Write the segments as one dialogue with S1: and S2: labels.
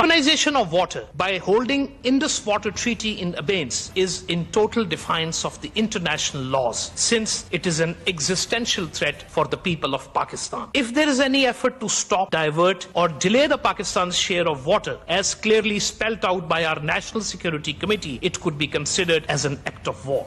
S1: Weaponization of water by holding Indus Water Treaty in abeyance is in total defiance of the international laws, since it is an existential threat for the people of Pakistan. If there is any effort to stop, divert or delay the Pakistan's share of water, as clearly spelled out by our National Security Committee, it could be considered as an act of war.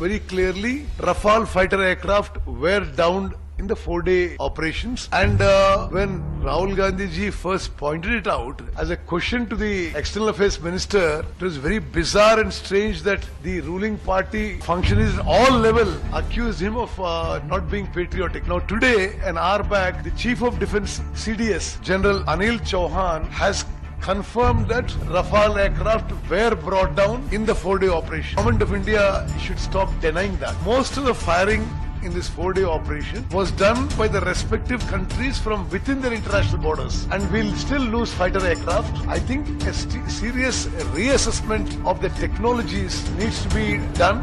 S2: very clearly Rafale fighter aircraft were downed in the 4-day operations, and when Rahul Gandhi ji first pointed it out as a question to the external affairs minister, it was very bizarre and strange that the ruling party functionaries at all level accused him of not being patriotic. Now today, an hour back, the chief of defense CDS, General Anil Chauhan, has confirmed that Rafale aircraft were brought down in the 4-day operation. Government of India should stop denying that. Most of the firing in this 4-day operation was done by the respective countries from within their international borders, and we'll still lose fighter aircraft. I think a serious reassessment of the technologies needs to be done.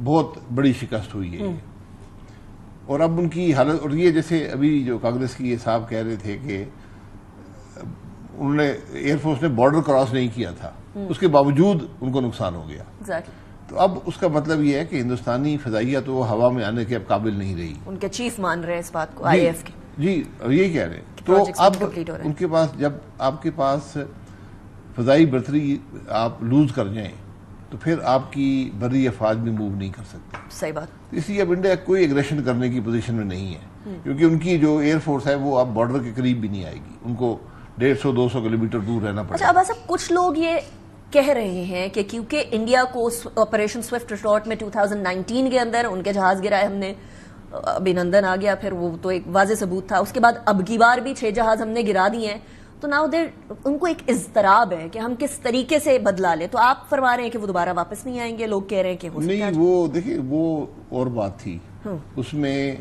S3: بہت بڑی شکست ہوئی ہے. اور اب ان کی حالت, اور یہ جیسے ابھی جو کانگریس کی یہ صاحب کہہ رہے تھے کہ انہوں نے ایئر فورس نے بارڈر کراس نہیں کیا تھا, اس کے باوجود ان کو نقصان ہو گیا. تو اب اس کا مطلب یہ ہے کہ ہندوستانی فضائیہ تو وہ ہوا میں آنے کے اب قابل نہیں رہی.
S4: ان کے چیف مان رہے ہیں اس بات کو, آئی ایف کے.
S3: جی یہی کہہ رہے ہیں. تو اب ان کے پاس, جب آپ کے پاس فضائی برتری آپ لوز کر جائیں تو پھر آپ کی بری افواج بھی موو نہیں کر سکتے.
S4: صحیح بات.
S3: اس لیے اب انڈیا کوئی ایگریشن کرنے کی پوزیشن میں نہیں ہے, کیونکہ ان کی جو ایئر فورس ہے وہ اب بارڈر کے قریب بھی نہیں آئے گی, ان کو 150-200 کلومیٹر دور رہنا پڑے گا.
S4: اچھا اب صاحب کچھ لوگ یہ کہہ رہے ہیں کہ کیونکہ انڈیا کو آپریشن سوئفٹ ریسورٹ میں 2019 کے اندر ان کے جہاز گرائے ہم نے, ابھینندن آ گیا, پھر وہ تو ایک واضح ثبوت تھا, اس کے بعد اب کی بار بھی 6 جہاز ہم نے گرا دیے ہیں, تو ناؤ ان کو ایک اضطراب ہے کہ ہم کس طریقے سے بدلا لیں. تو آپ فرما رہے ہیں کہ وہ دوبارہ واپس نہیں آئیں گے, لوگ کہہ رہے ہیں کہ
S3: نہیں. وہ دیکھیں وہ اور بات تھی, اس میں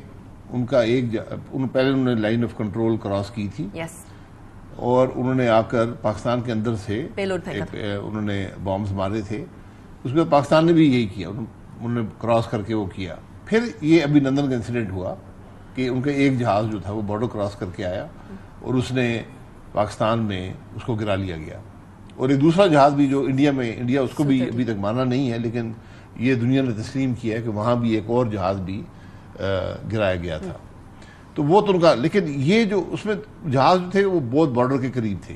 S3: ان کا ایک پہلے انہوں نے لائن آف کنٹرول کراس کی تھی, اور انہوں نے آ کر پاکستان کے اندر سے انہوں نے بامبز مارے تھے. اس میں پاکستان نے بھی یہی کیا, انہوں نے کراس کر کے وہ کیا. پھر یہ ابھینندن کا انسیڈنٹ ہوا کہ ان کا ایک جہاز جو تھا وہ بارڈر کراس کر کے آیا اور اس نے پاکستان میں اس کو گرا لیا گیا. اور ایک دوسرا جہاز بھی جو انڈیا اس کو بھی ابھی تک مانا نہیں ہے, لیکن یہ دنیا نے تسلیم کیا ہے کہ وہاں بھی ایک اور جہاز بھی گرایا گیا تھا. تو وہ تو ان کا, لیکن یہ جو اس میں جہاز تھے وہ بہت بارڈر کے قریب تھے,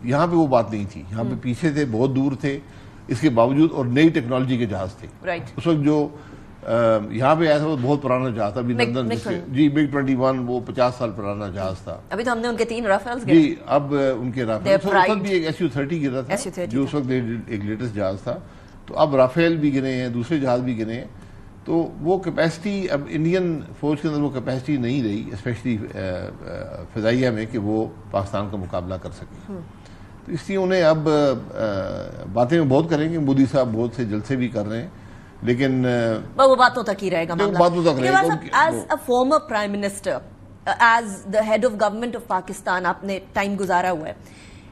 S3: یہاں پہ وہ بات نہیں تھی, یہاں پہ پیچھے تھے, بہت دور تھے. اس کے باوجود, اور نئی ٹیکنالوجی کے جہاز تھے. اس وقت جو یہاں پہ آیا تھا وہ بہت پرانا جہاز تھا, جی MiG 21, وہ 50 سال پرانا جہاز تھا.
S4: ابھی تو ہم نے ان کے 3 رافیلز
S3: گرے. جی اب ان کے رافیل بھی ایک SU-30 گرا تھا جو اس وقت ایک لیٹسٹ جہاز تھا. تو اب رافیل بھی گرے ہیں, دوسرے جہاز بھی گرے ہیں. تو وہ کیپیسٹی اب انڈین فوج کے اندر وہ کیپیسٹی نہیں رہی, اسپیشلی فضائیہ میں, کہ وہ پاکستان کا مقابلہ کر سکیں. تو اس لیے انہیں اب باتیں بہت کریں گے, مودی صاحب بہت سے جلسے بھی کر رہے ہیں, لیکن
S4: وہ باتوں تک ہی رہے گا معاملہ. As a former prime minister, as the head of government of Pakistan آپ نے ٹائم گزارا ہوا ہے.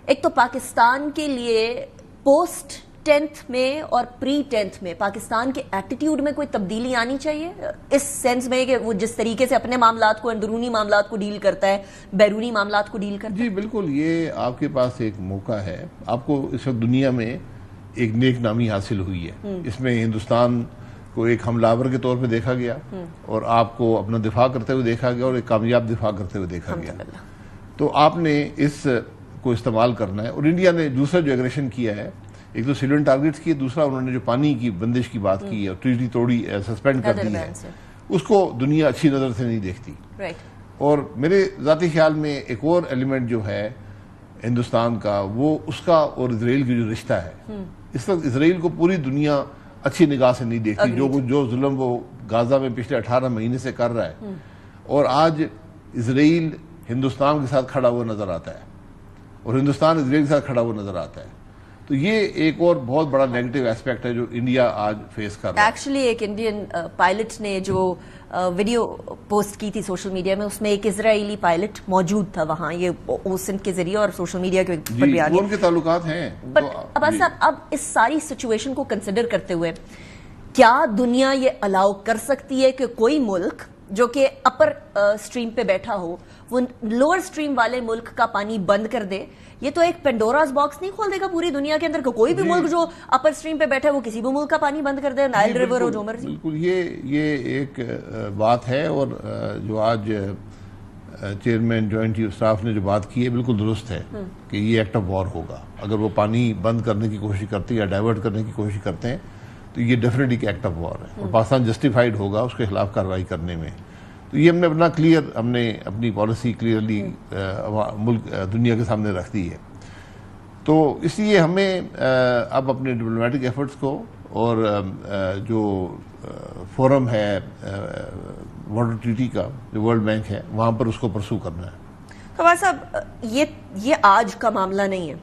S4: ایک تو پاکستان کے لیے پوسٹ 10th میں اور پری 10th میں پاکستان کے ایٹیٹیوڈ میں کوئی تبدیلی آنی چاہیے, اس سینس میں کہ وہ جس طریقے سے اپنے معاملات کو, اندرونی معاملات کو ڈیل کرتا ہے, بیرونی معاملات کو ڈیل کرتا ہے.
S3: جی بالکل, یہ آپ کے پاس ایک موقع ہے. آپ کو اس وقت دنیا میں ایک نیک نامی حاصل ہوئی ہے. اس میں ہندوستان کو ایک حملہ آور کے طور پہ دیکھا گیا, اور آپ کو اپنا دفاع کرتے ہوئے دیکھا گیا, اور ایک کامیاب دفاع کرتے ہوئے دیکھا گیا. تو آپ نے اس کو استعمال کرنا ہے. اور انڈیا نے دوسرا جو ایگریشن کیا ہے, ایک تو سیلین ٹارگیٹس کی, دوسرا انہوں نے جو پانی کی بندش کی بات کی ہے, ٹریٹی توڑی, سسپینڈ کر دی ہے, اس کو دنیا اچھی نظر سے نہیں دیکھتی. اور میرے ذاتی خیال میں ایک اور ایلیمنٹ جو ہے ہندوستان کا, وہ اس کا اور اسرائیل کی جو رشتہ ہے. اس وقت اسرائیل کو پوری دنیا اچھی نگاہ سے نہیں دیکھتی, جو ظلم وہ غازہ میں پچھلے 18 مہینے سے کر رہا ہے. اور آج اسرائیل ہندوستان کے ساتھ کھڑا ہوا نظر آتا ہے, اور ہندوستان اسرائیل کے ساتھ کھڑا ہوا نظر آتا ہے. تو یہ ایک اور بہت بڑا نیگیٹو ایسپیکٹ ہے جو انڈیا آج فیس کر رہا ہے.
S4: ایکچولی ایک انڈین پائلٹ نے جو ویڈیو پوسٹ کی تھی سوشل میڈیا میں, اس میں ایک اسرائیلی پائلٹ موجود تھا وہاں, یہ اوسنٹ کے ذریعے اور سوشل میڈیا کے پر بھی آ گیا.
S3: ان کے تعلقات ہیں.
S4: اب اس ساری سچویشن کو کنسیڈر کرتے ہوئے کیا دنیا یہ الاؤ کر سکتی ہے کہ کوئی ملک جو کہ اپر سٹریم پہ بیٹھا ہو وہ لوور سٹریم والے ملک کا پانی بند کر دے؟ یہ تو ایک پینڈوراز باکس نہیں کھول دے گا پوری دنیا کے اندر کہ کوئی بھی ملک جو اپر سٹریم پہ بیٹھا ہے وہ کسی بھی ملک کا پانی بند کر دے, نائل ریور ہو جو مرضی.
S3: بالکل یہ ایک بات ہے, اور جو آج چیئرمین جوائنٹ چیف اسٹاف نے جو بات کی ہے بالکل درست ہے کہ یہ ایکٹ آف وار ہوگا. اگر وہ پانی بند کرنے کی کوشش کرتے ہیں یا ڈائیورٹ کرنے کی کوشش کرتے ہیں تو یہ ڈیفینیٹلی ایک ایکٹ آف وار ہے, اور پاکستان جسٹیفائڈ ہوگا اس کے خلاف کارروائی کرنے میں. تو یہ ہم نے اپنی پالیسی کلیئرلی ملک دنیا کے سامنے رکھ دی ہے. تو اس لیے ہمیں اب اپنے ڈپلومیٹک ایفرٹس کو اور جو فورم ہے واٹر ٹریٹی کا جو ورلڈ بینک ہے وہاں پر اس کو پرسو کرنا ہے.
S4: خواہ صاحب یہ آج کا معاملہ نہیں ہے.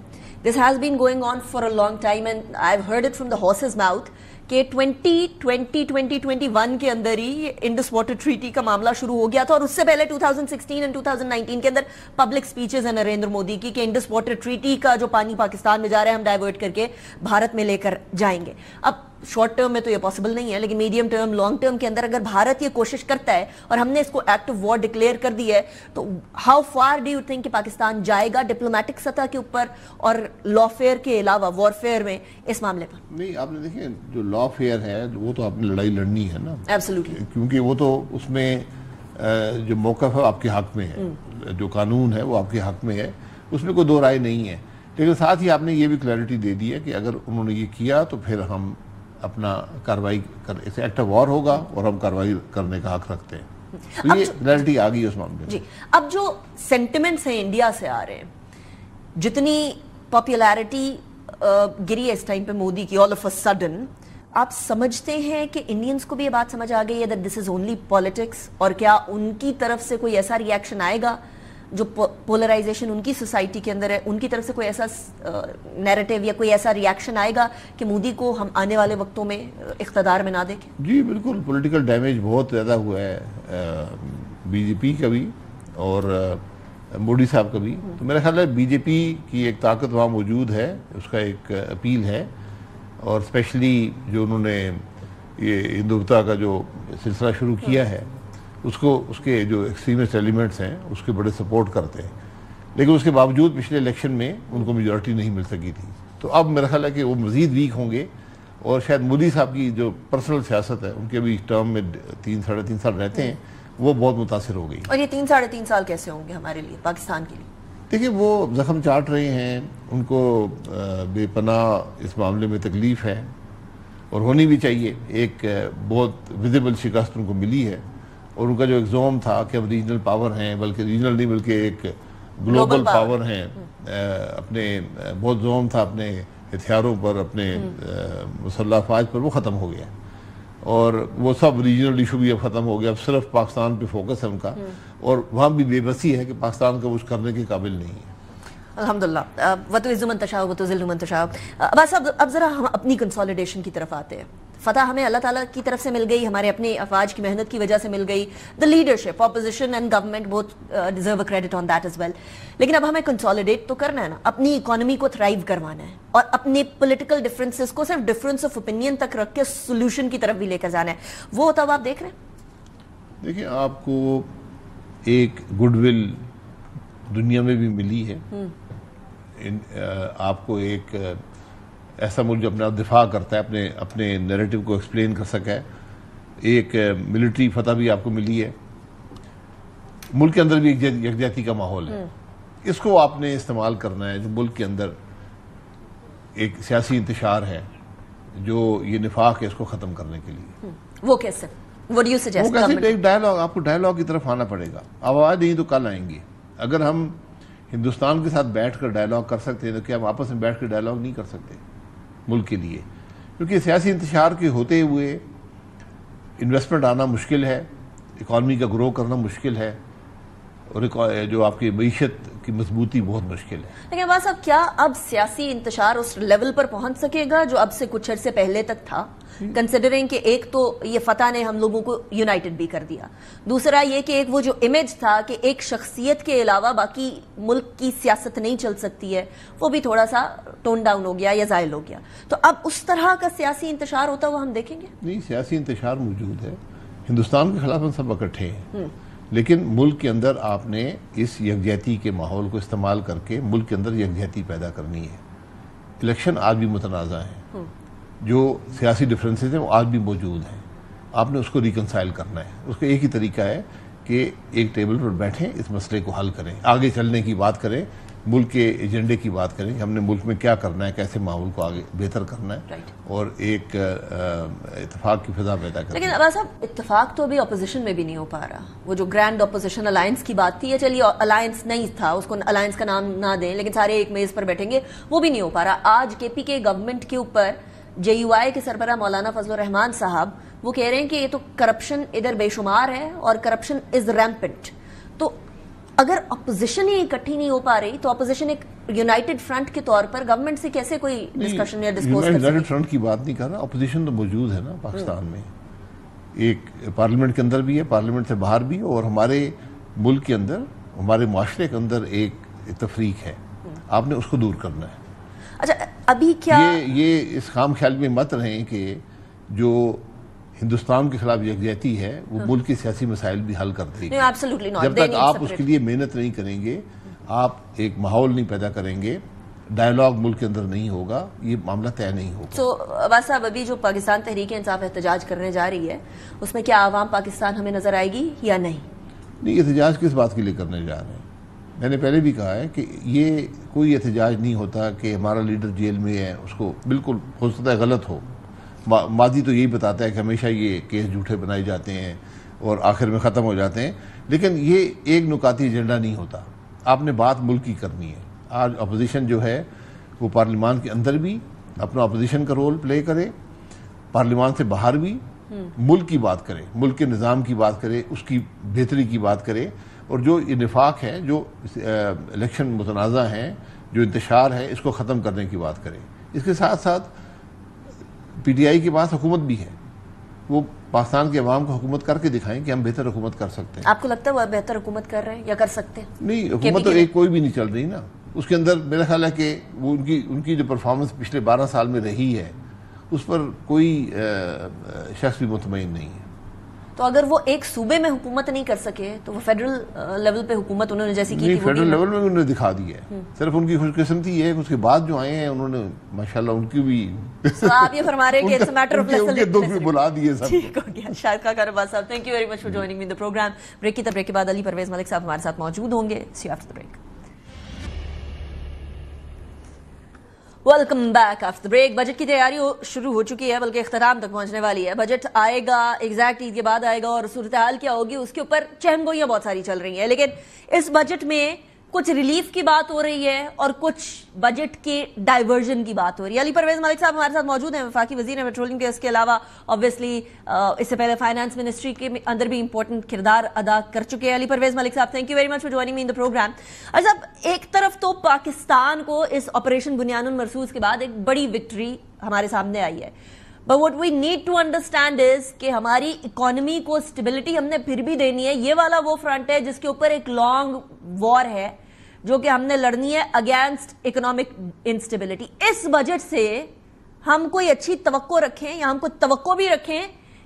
S4: This has been going on for a long time and I've heard it from the horse's mouth کہ 2020-2021 کے اندر ہی انڈس واٹر ٹریٹی کا معاملہ شروع ہو گیا تھا, اور اس سے پہلے 2016 اور 2019 کے اندر پبلک سپیچز ہیں نریندر مودی کی کہ انڈس واٹر ٹریٹی کا جو پانی پاکستان میں جا رہا ہے ہم ڈائیورٹ کر کے بھارت میں لے کر جائیں گے. اب شارٹ ٹرم میں تو یہ پاسبل نہیں ہے، لیکن میڈیم ٹرم لانگ ٹرم کے اندر اگر بھارت یہ کوشش کرتا ہے اور ہم نے اس کو ایکٹ آف وار ڈکلیئر کر دی ہے تو how far do you think کہ پاکستان جائے گا ڈپلومیٹک سطح کے اوپر اور لا فیئر کے علاوہ وار فیئر میں اس معاملے پر؟
S3: نہیں، آپ نے دیکھیں جو لا فیئر ہے وہ تو آپ نے لڑائی لڑنی ہے نا،
S4: ایبسلیوٹلی،
S3: کیونکہ وہ تو اس میں جو موقف ہے آپ کے حق میں ہے، جو قانون ہے وہ آپ کے حق میں ہے، اس میں کوئی دو رائے نہیں ہے. لیکن ساتھ ہی آپ نے یہ بھی کلیئرٹی دے دی ہے کہ اگر انہوں نے یہ کیا تو پھر ہم اپنا کارروائی اسے ایکٹ آف وار ہوگا اور ہم کارروائی کرنے کا حق رکھتے ہیں. تو یہ کلیئرٹی آ گئی اس معاملے میں.
S4: جی، اب جو سینٹیمنٹس ہیں انڈیا سے آ رہے ہیں، جتنی پاپولیرٹی گری ہے اس ٹائم پہ مودی کی آل آف اے سڈن، آپ سمجھتے ہیں کہ انڈینز کو بھی یہ بات سمجھ آ گئی ہے that this is only politics, اور کیا ان کی طرف سے کوئی ایسا ری ایکشن آئے گا جو پولرائزیشن ان کی سوسائٹی کے اندر ہے، ان کی طرف سے کوئی ایسا نیریٹیو یا کوئی ایسا ری ایکشن آئے گا کہ مودی کو ہم آنے والے وقتوں میں اقتدار میں نہ دیکھیں؟
S3: جی بالکل، پولیٹیکل ڈیمیج بہت زیادہ ہوا ہے بی جے پی کا بھی اور مودی صاحب کا بھی. تو میرا خیال ہے بی جے پی کی ایک طاقت وہاں موجود ہے، اس کا ایک اپیل ہے، اور اسپیشلی جو انہوں نے یہ ہندوتوا کا جو سلسلہ شروع کیا ہے اس کو، اس کے جو ایکسٹریمسٹ ایلیمنٹس ہیں اس کے بڑے سپورٹ کرتے ہیں. لیکن اس کے باوجود پچھلے الیکشن میں ان کو میجورٹی نہیں مل سکی تھی. تو اب میرا خیال ہے کہ وہ مزید ویک ہوں گے، اور شاید مودی صاحب کی جو پرسنل سیاست ہے، ان کے بھی ٹرم میں 3-3.5 سال رہتے ہیں، وہ بہت متاثر ہو گئی.
S4: اور یہ 3-3.5 سال کیسے ہوں گے ہمارے لیے، پاکستان کے لیے؟
S3: دیکھیں وہ زخم چاٹ رہے ہیں، ان کو بے پناہ اس معاملے میں تکلیف ہے اور ہونی بھی چاہیے. ایک بہت ویزیبل شکست ان کو ملی ہے، اور ان کا جو ایک زوم تھا کہ اب ریجنل پاور ہیں، بلکہ ریجنل نہیں بلکہ ایک گلوبل پاور ہیں، اپنے بہت زوم تھا اپنے ہتھیاروں پر، اپنے مسلح افواج پر، وہ ختم ہو گیا. اور وہ سب ریجنل ایشو بھی اب ختم ہو گیا، اب صرف پاکستان پہ فوکس ہے ان کا، اور وہاں بھی بے بسی ہے کہ پاکستان کا کچھ کرنے کے قابل نہیں ہے.
S4: الحمدللہ. وَتُعِزُّ مَن تَشَاءُ وَتُذِلُّ مَن تَشَاءُ. بس اب ذرا ہم اپنی کنسالیڈیشن کی طرف آتے ہیں. فتح ہمیں اللہ تعالیٰ کی طرف سے مل گئی، ہمارے اپنے افواج کی محنت کی وجہ سے مل گئی. The leadership, opposition and government both deserve a credit on that as well. لیکن اب ہمیں کنسالیڈیٹ تو کرنا ہے نا، اپنی اکانومی کو تھرائیو کروانا ہے، اور اپنے پولیٹیکل ڈفرینسز کو صرف ڈفرینس آف اوپینین تک رکھ کے سولوشن کی طرف بھی لے کر جانا ہے. وہ ہوتا ہوا آپ دیکھ رہے ہیں؟
S3: دیکھیں، آپ کو ایک گڈ ول دنیا میں بھی ملی ہے. آپ کو ایک ایسا ملک جو اپنا دفاع کرتا ہے، اپنے نیریٹو کو ایکسپلین کر سکا ہے. ایک ملٹری فتح بھی آپ کو ملی ہے. ملک کے اندر بھی ایک یکجہتی کا ماحول ہے. اس کو آپ نے استعمال کرنا ہے. جو ملک کے اندر ایک سیاسی انتشار ہے، جو یہ نفاق ہے، اس کو ختم کرنے کے لیے.
S4: وہ کیسے؟ What do you suggest?
S3: وہ کیسے؟ ایک ڈائیلاگ، آپ کو ڈائیلاگ کی طرف آنا پڑے گا. اب آج نہیں تو کل آئیں گے. اگر ہم ہندوستان کے ساتھ بیٹھ کر ڈائیلاگ کر سکتے ہیں تو کیا ہم آپس میں بیٹھ کر ڈائیلاگ نہیں کر سکتے ملک کے لیے؟ کیونکہ سیاسی انتشار کے ہوتے ہوئے انویسٹمنٹ آنا مشکل ہے، اکانومی کا گرو کرنا مشکل ہے، اور جو آپ کی معیشت کی مضبوطی بہت مشکل ہے.
S4: لیکن بس اب کیا اب سیاسی انتشار اس لیول پر پہنچ سکے گا جو اب سے کچھ عرصے پہلے تک تھا؟ کنسیڈرنگ کہ ایک تو یہ فتح نے ہم لوگوں کو یونائٹڈ بھی کر دیا، دوسرا یہ کہ ایک وہ جو امیج تھا کہ ایک شخصیت کے علاوہ باقی ملک کی سیاست نہیں چل سکتی ہے، وہ بھی تھوڑا سا ٹون ڈاؤن ہو گیا یا زائل ہو گیا. تو اب اس طرح کا سیاسی انتشار ہوتا ہوا ہم دیکھیں گے؟
S3: نہیں، سیاسی انتشار موجود ہے. ہندوستان کے خلاف ہم سب اکٹھے ہیں، لیکن ملک کے اندر آپ نے اس یکجہتی کے ماحول کو استعمال کر کے ملک کے اندر یکجہتی پیدا کرنی ہے. الیکشن آج بھی متنازع ہیں، جو سیاسی ڈفرینسز ہیں وہ آج بھی موجود ہیں. آپ نے اس کو ریکنسائل کرنا ہے. اس کا ایک ہی طریقہ ہے کہ ایک ٹیبل پر بیٹھیں، اس مسئلے کو حل کریں، آگے چلنے کی بات کریں، ملک کے ایجنڈے کی بات کریں، ہم نے ملک میں کیا کرنا ہے، کیسے ماحول کو آگے بہتر کرنا ہے، اور ایک اتفاق کی فضا پیدا کرنا ہے.
S4: لیکن عباس صاحب، اتفاق تو ابھی اپوزیشن میں بھی نہیں ہو پا رہا. وہ جو گرینڈ اپوزیشن الائنس کی بات تھی، چلیے الائنس نہیں تھا، اس کو الائنس کا نام نہ دیں، لیکن سارے ایک میز پر بیٹھیں گے، وہ بھی نہیں ہو پا رہا. آج کے پی کے گورنمنٹ کے اوپر جے یو آئی کے سربراہ مولانا فضل الرحمان صاحب وہ کہہ رہے ہیں کہ یہ تو کرپشن ادھر بے شمار ہے اور کرپشن از ریمپنٹ. تو اگر اپوزیشن ہی اکٹھی نہیں ہو پا رہی تو اپوزیشن ایک یونائٹڈ فرنٹ کے طور پر گورنمنٹ سے کیسے کوئی ڈسکشن یا ڈسکوز کر سکتی؟
S3: یونائٹڈ فرنٹ کی بات نہیں کر رہا، اپوزیشن تو موجود ہے نا پاکستان میں. ایک پارلیمنٹ کے اندر بھی ہے، پارلیمنٹ سے باہر بھی، اور ہمارے ملک کے اندر، ہمارے معاشرے کے اندر ایک تفریق ہے. آپ نے اس کو دور کرنا ہے.
S4: اچھا، ابھی کیا
S3: یہ اس خام خیال میں مت رہیں کہ جو ہندوستان کے خلاف یکجہتی ہے وہ ملک کے سیاسی مسائل بھی حل کر دے گی. جب تک آپ اس کے لیے محنت نہیں کریں گے, آپ ایک ماحول نہیں پیدا کریں گے, ڈائیلاگ ملک کے اندر نہیں ہوگا, یہ معاملہ طے نہیں ہوگا.
S4: تو عباس صاحب, ابھی جو پاکستان تحریک انصاف احتجاج کرنے جا رہی ہے, اس میں کیا عوام پاکستان ہمیں نظر آئے گی یا نہیں؟
S3: نہیں, احتجاج کس بات کے لیے کرنے جا رہے ہیں؟ میں نے پہلے بھی کہا ہے کہ یہ کوئی احتجاج نہیں ہوتا کہ ہمارا لیڈر جیل میں ہے, اس کو بالکل ہو سکتا ہے غلط ہو. ماضی تو یہی بتاتا ہے کہ ہمیشہ یہ کیس جھوٹے بنائے جاتے ہیں اور آخر میں ختم ہو جاتے ہیں, لیکن یہ ایک نکاتی ایجنڈا نہیں ہوتا. آپ نے بات ملک کی کرنی ہے. آج اپوزیشن جو ہے وہ پارلیمان کے اندر بھی اپنا اپوزیشن کا رول پلے کرے, پارلیمان سے باہر بھی ملک کی بات کرے, ملک کے نظام کی بات کرے, اس کی بہتری کی بات کرے, اور جو یہ نفاق ہے, جو الیکشن متنازع ہیں, جو انتشار ہے, اس کو ختم کرنے کی بات کرے. اس کے ساتھ ساتھ پی ٹی آئی کے پاس حکومت بھی ہے, وہ پاکستان کے عوام کو حکومت کر کے دکھائیں کہ ہم بہتر حکومت کر سکتے ہیں.
S4: آپ کو لگتا ہے وہ بہتر حکومت کر رہے ہیں یا کر سکتے ہیں؟
S3: نہیں, حکومت تو ایک کوئی بھی نہیں چل رہی نا. اس کے اندر میرا خیال ہے کہ وہ ان کی جو پرفارمنس پچھلے 12 سال میں رہی ہے, اس پر کوئی شخص بھی مطمئن نہیں ہے.
S4: تو اگر وہ ایک صوبے میں حکومت نہیں کر سکے تو وہ فیڈرل لیول پہ حکومت انہوں نے جیسی کی
S3: نہیں, فیڈرل لیول میں انہوں نے دکھا دی ہے. صرف ان کی خوش قسمتی یہ ہے کہ اس کے بعد جو آئے ہیں انہوں نے ماشاءاللہ ان کی بھی
S4: آپ یہ فرما رہے ہیں کہ it's a matter of
S3: ان کے دکھ بھی بلا دیے سب.
S4: ٹھیک ہو گیا. شاہد Khaqan Abbas sahab, thank you very much for joining me in the programme. Break کی بریک کے بعد علی پرویز ملک صاحب ہمارے ساتھ موجود ہوں گے. See after the break. Welcome back after break. Budget کی تیاری شروع ہو چکی ہے, بلکہ اختتام تک پہنچنے والی ہے. بجٹ آئے گا, ایگزیکٹ عید کے بعد آئے گا, اور صورتحال کیا ہوگی اس کے اوپر چہم گوئیاں بہت ساری چل رہی ہیں. لیکن اس بجٹ میں کچھ ریلیف کی بات ہو رہی ہے اور کچھ بجٹ کے ڈائیورژن کی بات ہو رہی ہے. علی پرویز ملک صاحب ہمارے ساتھ موجود ہیں, وفاقی وزیر ہیں پیٹرولیم کے. اس کے علاوہ obviously اس سے پہلے فائنانس منسٹری کے اندر بھی امپورٹنٹ کردار ادا کر چکے ہیں. علی Parvez Malik sahab, thank you very much for joining me in the programme. Sahab, ایک طرف تو پاکستان کو اس آپریشن بنیان المرصوص کے بعد ایک بڑی وکٹری ہمارے سامنے آئی ہے, but what we need to understand is کہ ہماری اکانومی کو اسٹیبلٹی ہم نے پھر بھی دینی ہے. یہ والا وہ فرنٹ ہے جس کے اوپر ایک لانگ وار ہے جو کہ ہم نے لڑنی ہے اگینسٹ اکنامک انسٹیبلٹی. اس بجٹ سے ہم کوئی اچھی توقع رکھیں یا ہم کو توقع بھی رکھیں,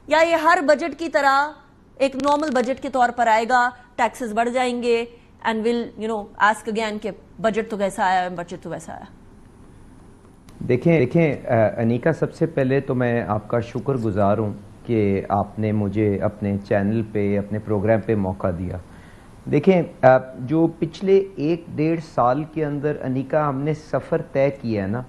S4: یا یہ ہر بجٹ کی طرح ایک نارمل بجٹ کے طور پر آئے گا, ٹیکسز بڑھ جائیں گے اینڈ ول آسک اگین کہ بجٹ تو کیسا آیا, بجٹ تو ویسا آیا.
S5: دیکھیں انیکا, سب سے پہلے تو میں آپ کا شکر گزار ہوں کہ آپ نے مجھے اپنے چینل پہ, اپنے پروگرام پہ موقع دیا. دیکھیں, جو پچھلے 1-1.5 سال کے اندر انیکا ہم نے سفر طے کیا ہے نا,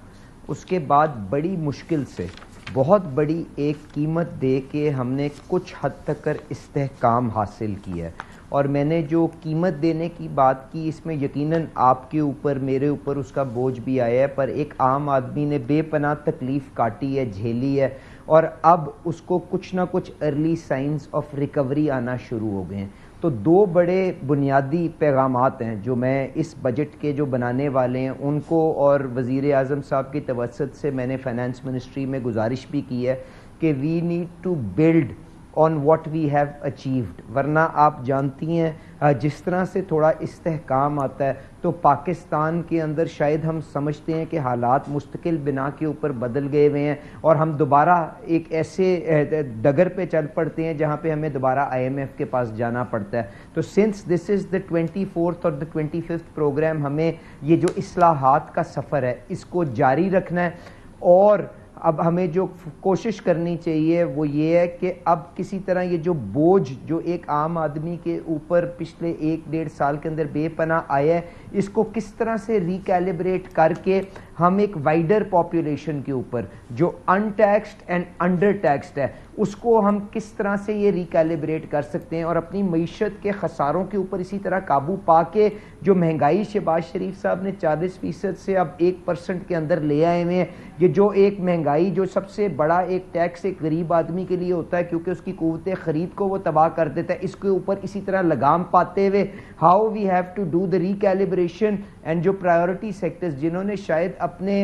S5: اس کے بعد بڑی مشکل سے بہت بڑی ایک قیمت دے کے ہم نے کچھ حد تک استحکام حاصل کیا ہے. اور میں نے جو قیمت دینے کی بات کی, اس میں یقیناً آپ کے اوپر, میرے اوپر اس کا بوجھ بھی آیا ہے, پر ایک عام آدمی نے بے پناہ تکلیف کاٹی ہے, جھیلی ہے, اور اب اس کو کچھ نہ کچھ ارلی سائنز آف ریکوری آنا شروع ہو گئے ہیں. تو 2 بڑے بنیادی پیغامات ہیں جو میں اس بجٹ کے جو بنانے والے ہیں ان کو, اور وزیر اعظم صاحب کی توسط سے میں نے فائنانس منسٹری میں گزارش بھی کی ہے کہ we need to build on what we have achieved. ورنہ آپ جانتی ہیں جس طرح سے تھوڑا استحکام آتا ہے تو پاکستان کے اندر شاید ہم سمجھتے ہیں کہ حالات مستقل بنا کے اوپر بدل گئے ہوئے ہیں, اور ہم دوبارہ ایک ایسے ڈگر پہ چل پڑتے ہیں جہاں پہ ہمیں دوبارہ IMF کے پاس جانا پڑتا ہے. تو since this is the 24th اور دا 25th پروگرام, ہمیں یہ جو اصلاحات کا سفر ہے اس کو جاری رکھنا ہے. اور اب ہمیں جو کوشش کرنی چاہیے وہ یہ ہے کہ اب کسی طرح یہ جو بوجھ جو ایک عام آدمی کے اوپر پچھلے 1-1.5 سال کے اندر بے پناہ آیا ہے, اس کو کس طرح سے ریکیلیبریٹ کر کے ہم ایک وائڈر پاپولیشن کے اوپر جو ان ٹیکسڈ اینڈ انڈر ٹیکسڈ ہے اس کو ہم کس طرح سے یہ ریکیلیبریٹ کر سکتے ہیں, اور اپنی معیشت کے خساروں کے اوپر اسی طرح قابو پا کے جو مہنگائی شہباز شریف صاحب نے 40% سے اب 1% کے اندر لے آئے ہوئے ہیں. یہ جو ایک مہنگائی جو سب سے بڑا ایک ٹیکس ایک غریب آدمی کے لیے ہوتا ہے کیونکہ اس کی قوت خرید کو وہ تباہ کر دیتا ہے, اس کے اوپر اسی طرح لگام پاتے ہوئے how we have to do the recalibration. And جو پرائیورٹی سیکٹرز جنہوں نے شاید اپنے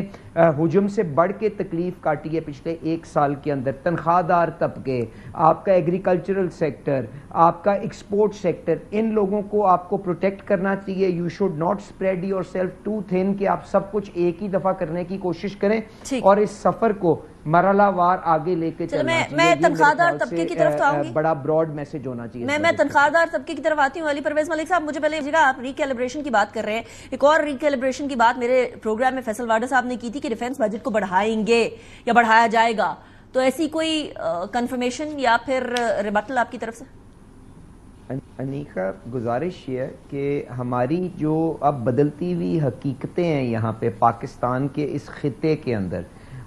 S5: ہجوم سے بڑھ کے تکلیف کاٹی ہے پچھلے 1 سال کے اندر, تنخواہ دار طبقے, آپ کا ایگریکلچرل سیکٹر, آپ کا ایکسپورٹ سیکٹر, ان لوگوں کو آپ کو پروٹیکٹ کرنا چاہیے. You should not spread yourself too thin کہ آپ سب کچھ ایک ہی دفعہ کرنے کی کوشش کریں, اور اس سفر کو مرحلہ وار آگے لے کے چلنا چاہیے.
S4: میں تنخواہ دار طبقے کی طرف تو آؤں گی,
S5: بڑا براڈ میسج ہونا چاہیے.
S4: میں تنخواہ دار طبقے کی طرف آتی ہوں. علی پرویز ملک صاحب, مجھے پہلے جگہ آپ ریکیلیبریشن کی بات کر رہے ہیں, ایک اور ریکیلیبریشن کی بات میرے پروگرام میں فیصل واڈا صاحب نے کی تھی کہ ڈیفنس بجٹ کو بڑھائیں گے یا بڑھایا جائے گا, تو ایسی کوئی کنفرمیشن یا پھر ریبٹل آپ کی طرف سے؟
S5: انیکا, گزارش یہ ہے کہ ہماری جو اب بدلتی ہوئی حقیقتیں ہیں یہاں پہ پاکستان کے اس خطے کے اندر,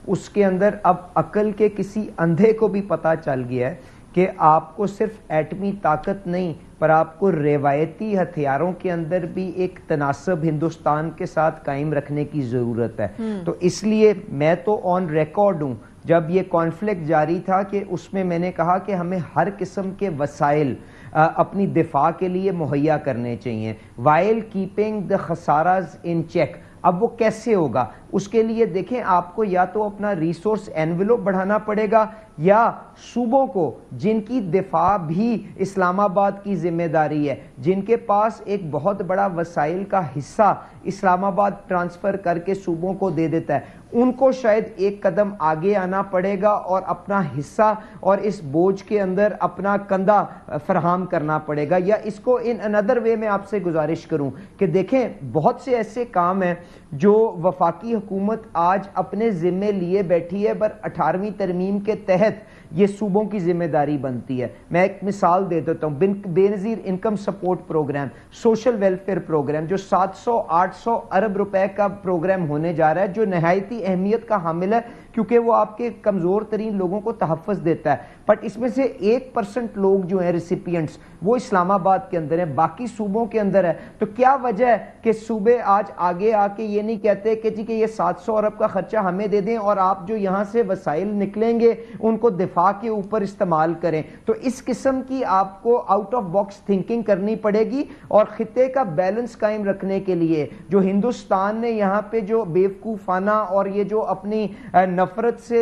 S5: اس کے اندر اب عقل کے کسی اندھے کو بھی پتہ چل گیا ہے کہ آپ کو صرف ایٹمی طاقت نہیں پر آپ کو روایتی ہتھیاروں کے اندر بھی ایک تناسب ہندوستان کے ساتھ قائم رکھنے کی ضرورت ہے. تو اس لیے میں تو آن ریکارڈ ہوں, جب یہ کانفلکٹ جاری تھا کہ اس میں میں نے کہا کہ ہمیں ہر قسم کے وسائل اپنی دفاع کے لیے مہیا کرنے چاہیے, وائل کیپنگ دا خساراز ان چیک. اب وہ کیسے ہوگا؟ اس کے لیے دیکھیں, آپ کو یا تو اپنا ریسورس اینولوپ بڑھانا پڑے گا, یا صوبوں کو جن کی دفاع بھی اسلام آباد کی ذمہ داری ہے, جن کے پاس ایک بہت بڑا وسائل کا حصہ اسلام آباد ٹرانسفر کر کے صوبوں کو دے دیتا ہے, ان کو شاید ایک قدم آگے آنا پڑے گا اور اپنا حصہ اور اس بوجھ کے اندر اپنا کندھا فراہم کرنا پڑے گا. یا اس کو ان اندر وے میں آپ سے گزارش کروں کہ دیکھیں, بہت سے ایسے کام ہیں جو وفاقی حکومت آج اپنے ذمے لیے بیٹھی ہے, پر 18ویں ترمیم کے تحت یہ صوبوں کی ذمہ داری بنتی ہے. میں ایک مثال دے دیتا ہوں, Benazir income support programme, social welfare programme, جو 700-800 ارب روپے کا پروگرام ہونے جا رہا ہے, جو نہایتی اہمیت کا حامل ہے کیونکہ وہ آپ کے کمزور ترین لوگوں کو تحفظ دیتا ہے. بٹ اس میں سے 1% لوگ جو ہیں ریسیپینٹس وہ اسلام آباد کے اندر ہیں, باقی صوبوں کے اندر ہے. تو کیا وجہ ہے کہ صوبے آج آگے آ کے یہ نہیں کہتے کہ جی کہ یہ 700 ارب کا خرچہ ہمیں دے دیں اور آپ جو یہاں سے وسائل نکلیں گے ان کو دفاع کے اوپر استعمال کریں. تو اس قسم کی آپ کو آؤٹ آف باکس تھنکنگ کرنی پڑے گی, اور خطے کا بیلنس قائم رکھنے کے لیے جو ہندوستان نے یہاں پہ جو بیوقوفانہ اور یہ جو اپنی نفرت سے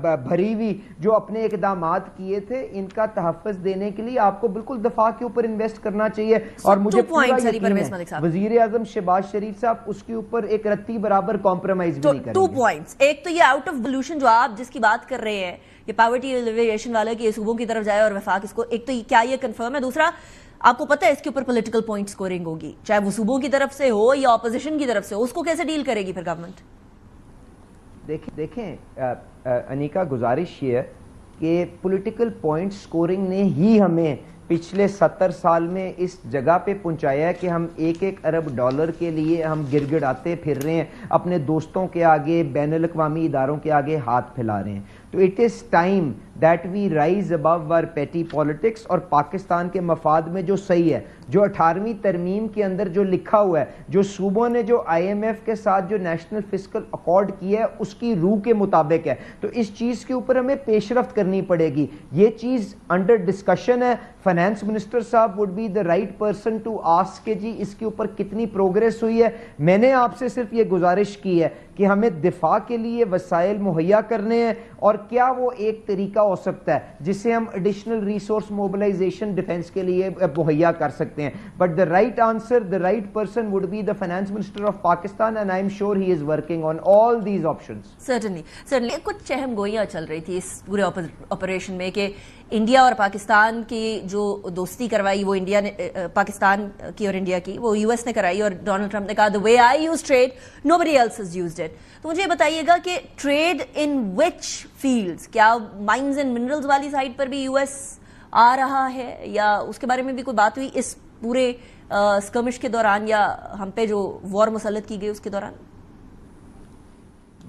S5: بھری ہوئی جو اپنے اقدامات کیے تھے, ان کا تحفظ دینے کے لیے آپ کو بالکل دفاع کے اوپر انویسٹ کرنا چاہیے. اور مجھے پورا یقین ہے وزیر اعظم شہباز شریف صاحب اس کے اوپر ایک رتی برابر کمپرومائز بھی نہیں کریں گے.
S4: 2 points. ایک تو یہ آؤٹ آف سولوشن جو آپ جس کی بات کر رہے ہیں, یہ پاورٹی ایلیویشن والا کہ یہ صوبوں کی طرف جائے اور وفاق اس کو, ایک تو کیا یہ کنفرم ہے؟ دوسرا, آپ کو پتہ ہے اس کے اوپر پولیٹیکل پوائنٹ سکورنگ ہوگی, چاہے وہ صوبوں کی طرف سے ہو یا اپوزیشن کی طرف سے ہو, اس کو کیسے ڈیل کرے گی پھر گورنمنٹ؟
S5: دیکھیں انیکا, گزارش یہ ہے کہ پولیٹیکل پوائنٹ سکورنگ نے ہی ہمیں پچھلے 70 سال میں اس جگہ پہ پہنچایا ہے کہ ہم 1-1 ارب ڈالر کے لیے ہم گڑگڑاتے پھر رہے ہیں, اپنے دوستوں کے آگے, بین الاقوامی اداروں کے آگے ہاتھ پھیلا رہے ہیں. تو it is time that we rise above our petty politics, اور پاکستان کے مفاد میں جو صحیح ہے, جو 18ویں ترمیم کے اندر جو لکھا ہوا ہے, جو صوبوں نے جو IMF کے ساتھ جو نیشنل فسکل اکارڈ کیا ہے اس کی روح کے مطابق ہے. تو اس چیز کے اوپر ہمیں پیش رفت کرنی پڑے گی. یہ چیز انڈر ڈسکشن ہے. Finance minister sahab would be the right person to ask کہ جی اس کے اوپر کتنی پروگریس ہوئی ہے. میں نے آپ سے صرف یہ گزارش کی ہے کہ ہمیں دفاع کے لیے وسائل مہیا کرنے ہیں, اور کیا وہ ایک طریقہ ہو سکتا ہے جس سے ہم ایڈیشنل ریسورس موبلائزیشن ڈیفنس کے لیے مہیا کر سکتے ہیں. But the right answer, the right person would be the finance minister of Pakistan, and I am sure he is working on all these options.
S4: Certainly کچھ چہم گوئیاں چل رہی تھی اس پورے آپریشن میں کہ انڈیا اور پاکستان کی جو دوستی کروائی وہ انڈیا نے, پاکستان کی اور انڈیا کی, وہ US نے کرائی, اور ڈونلڈ ٹرمپ نے کہا the way I use trade nobody else has used it. تو مجھے بتائیے گا کہ ٹریڈ ان وچ فیلڈز, کیا مائنز اینڈ منرلز والی سائڈ پر بھی US آ رہا ہے, یا اس کے بارے میں بھی کوئی بات ہوئی اس پورے اسکرمش کے دوران, یا ہم پہ جو وار مسلط کی گئی اس کے دوران؟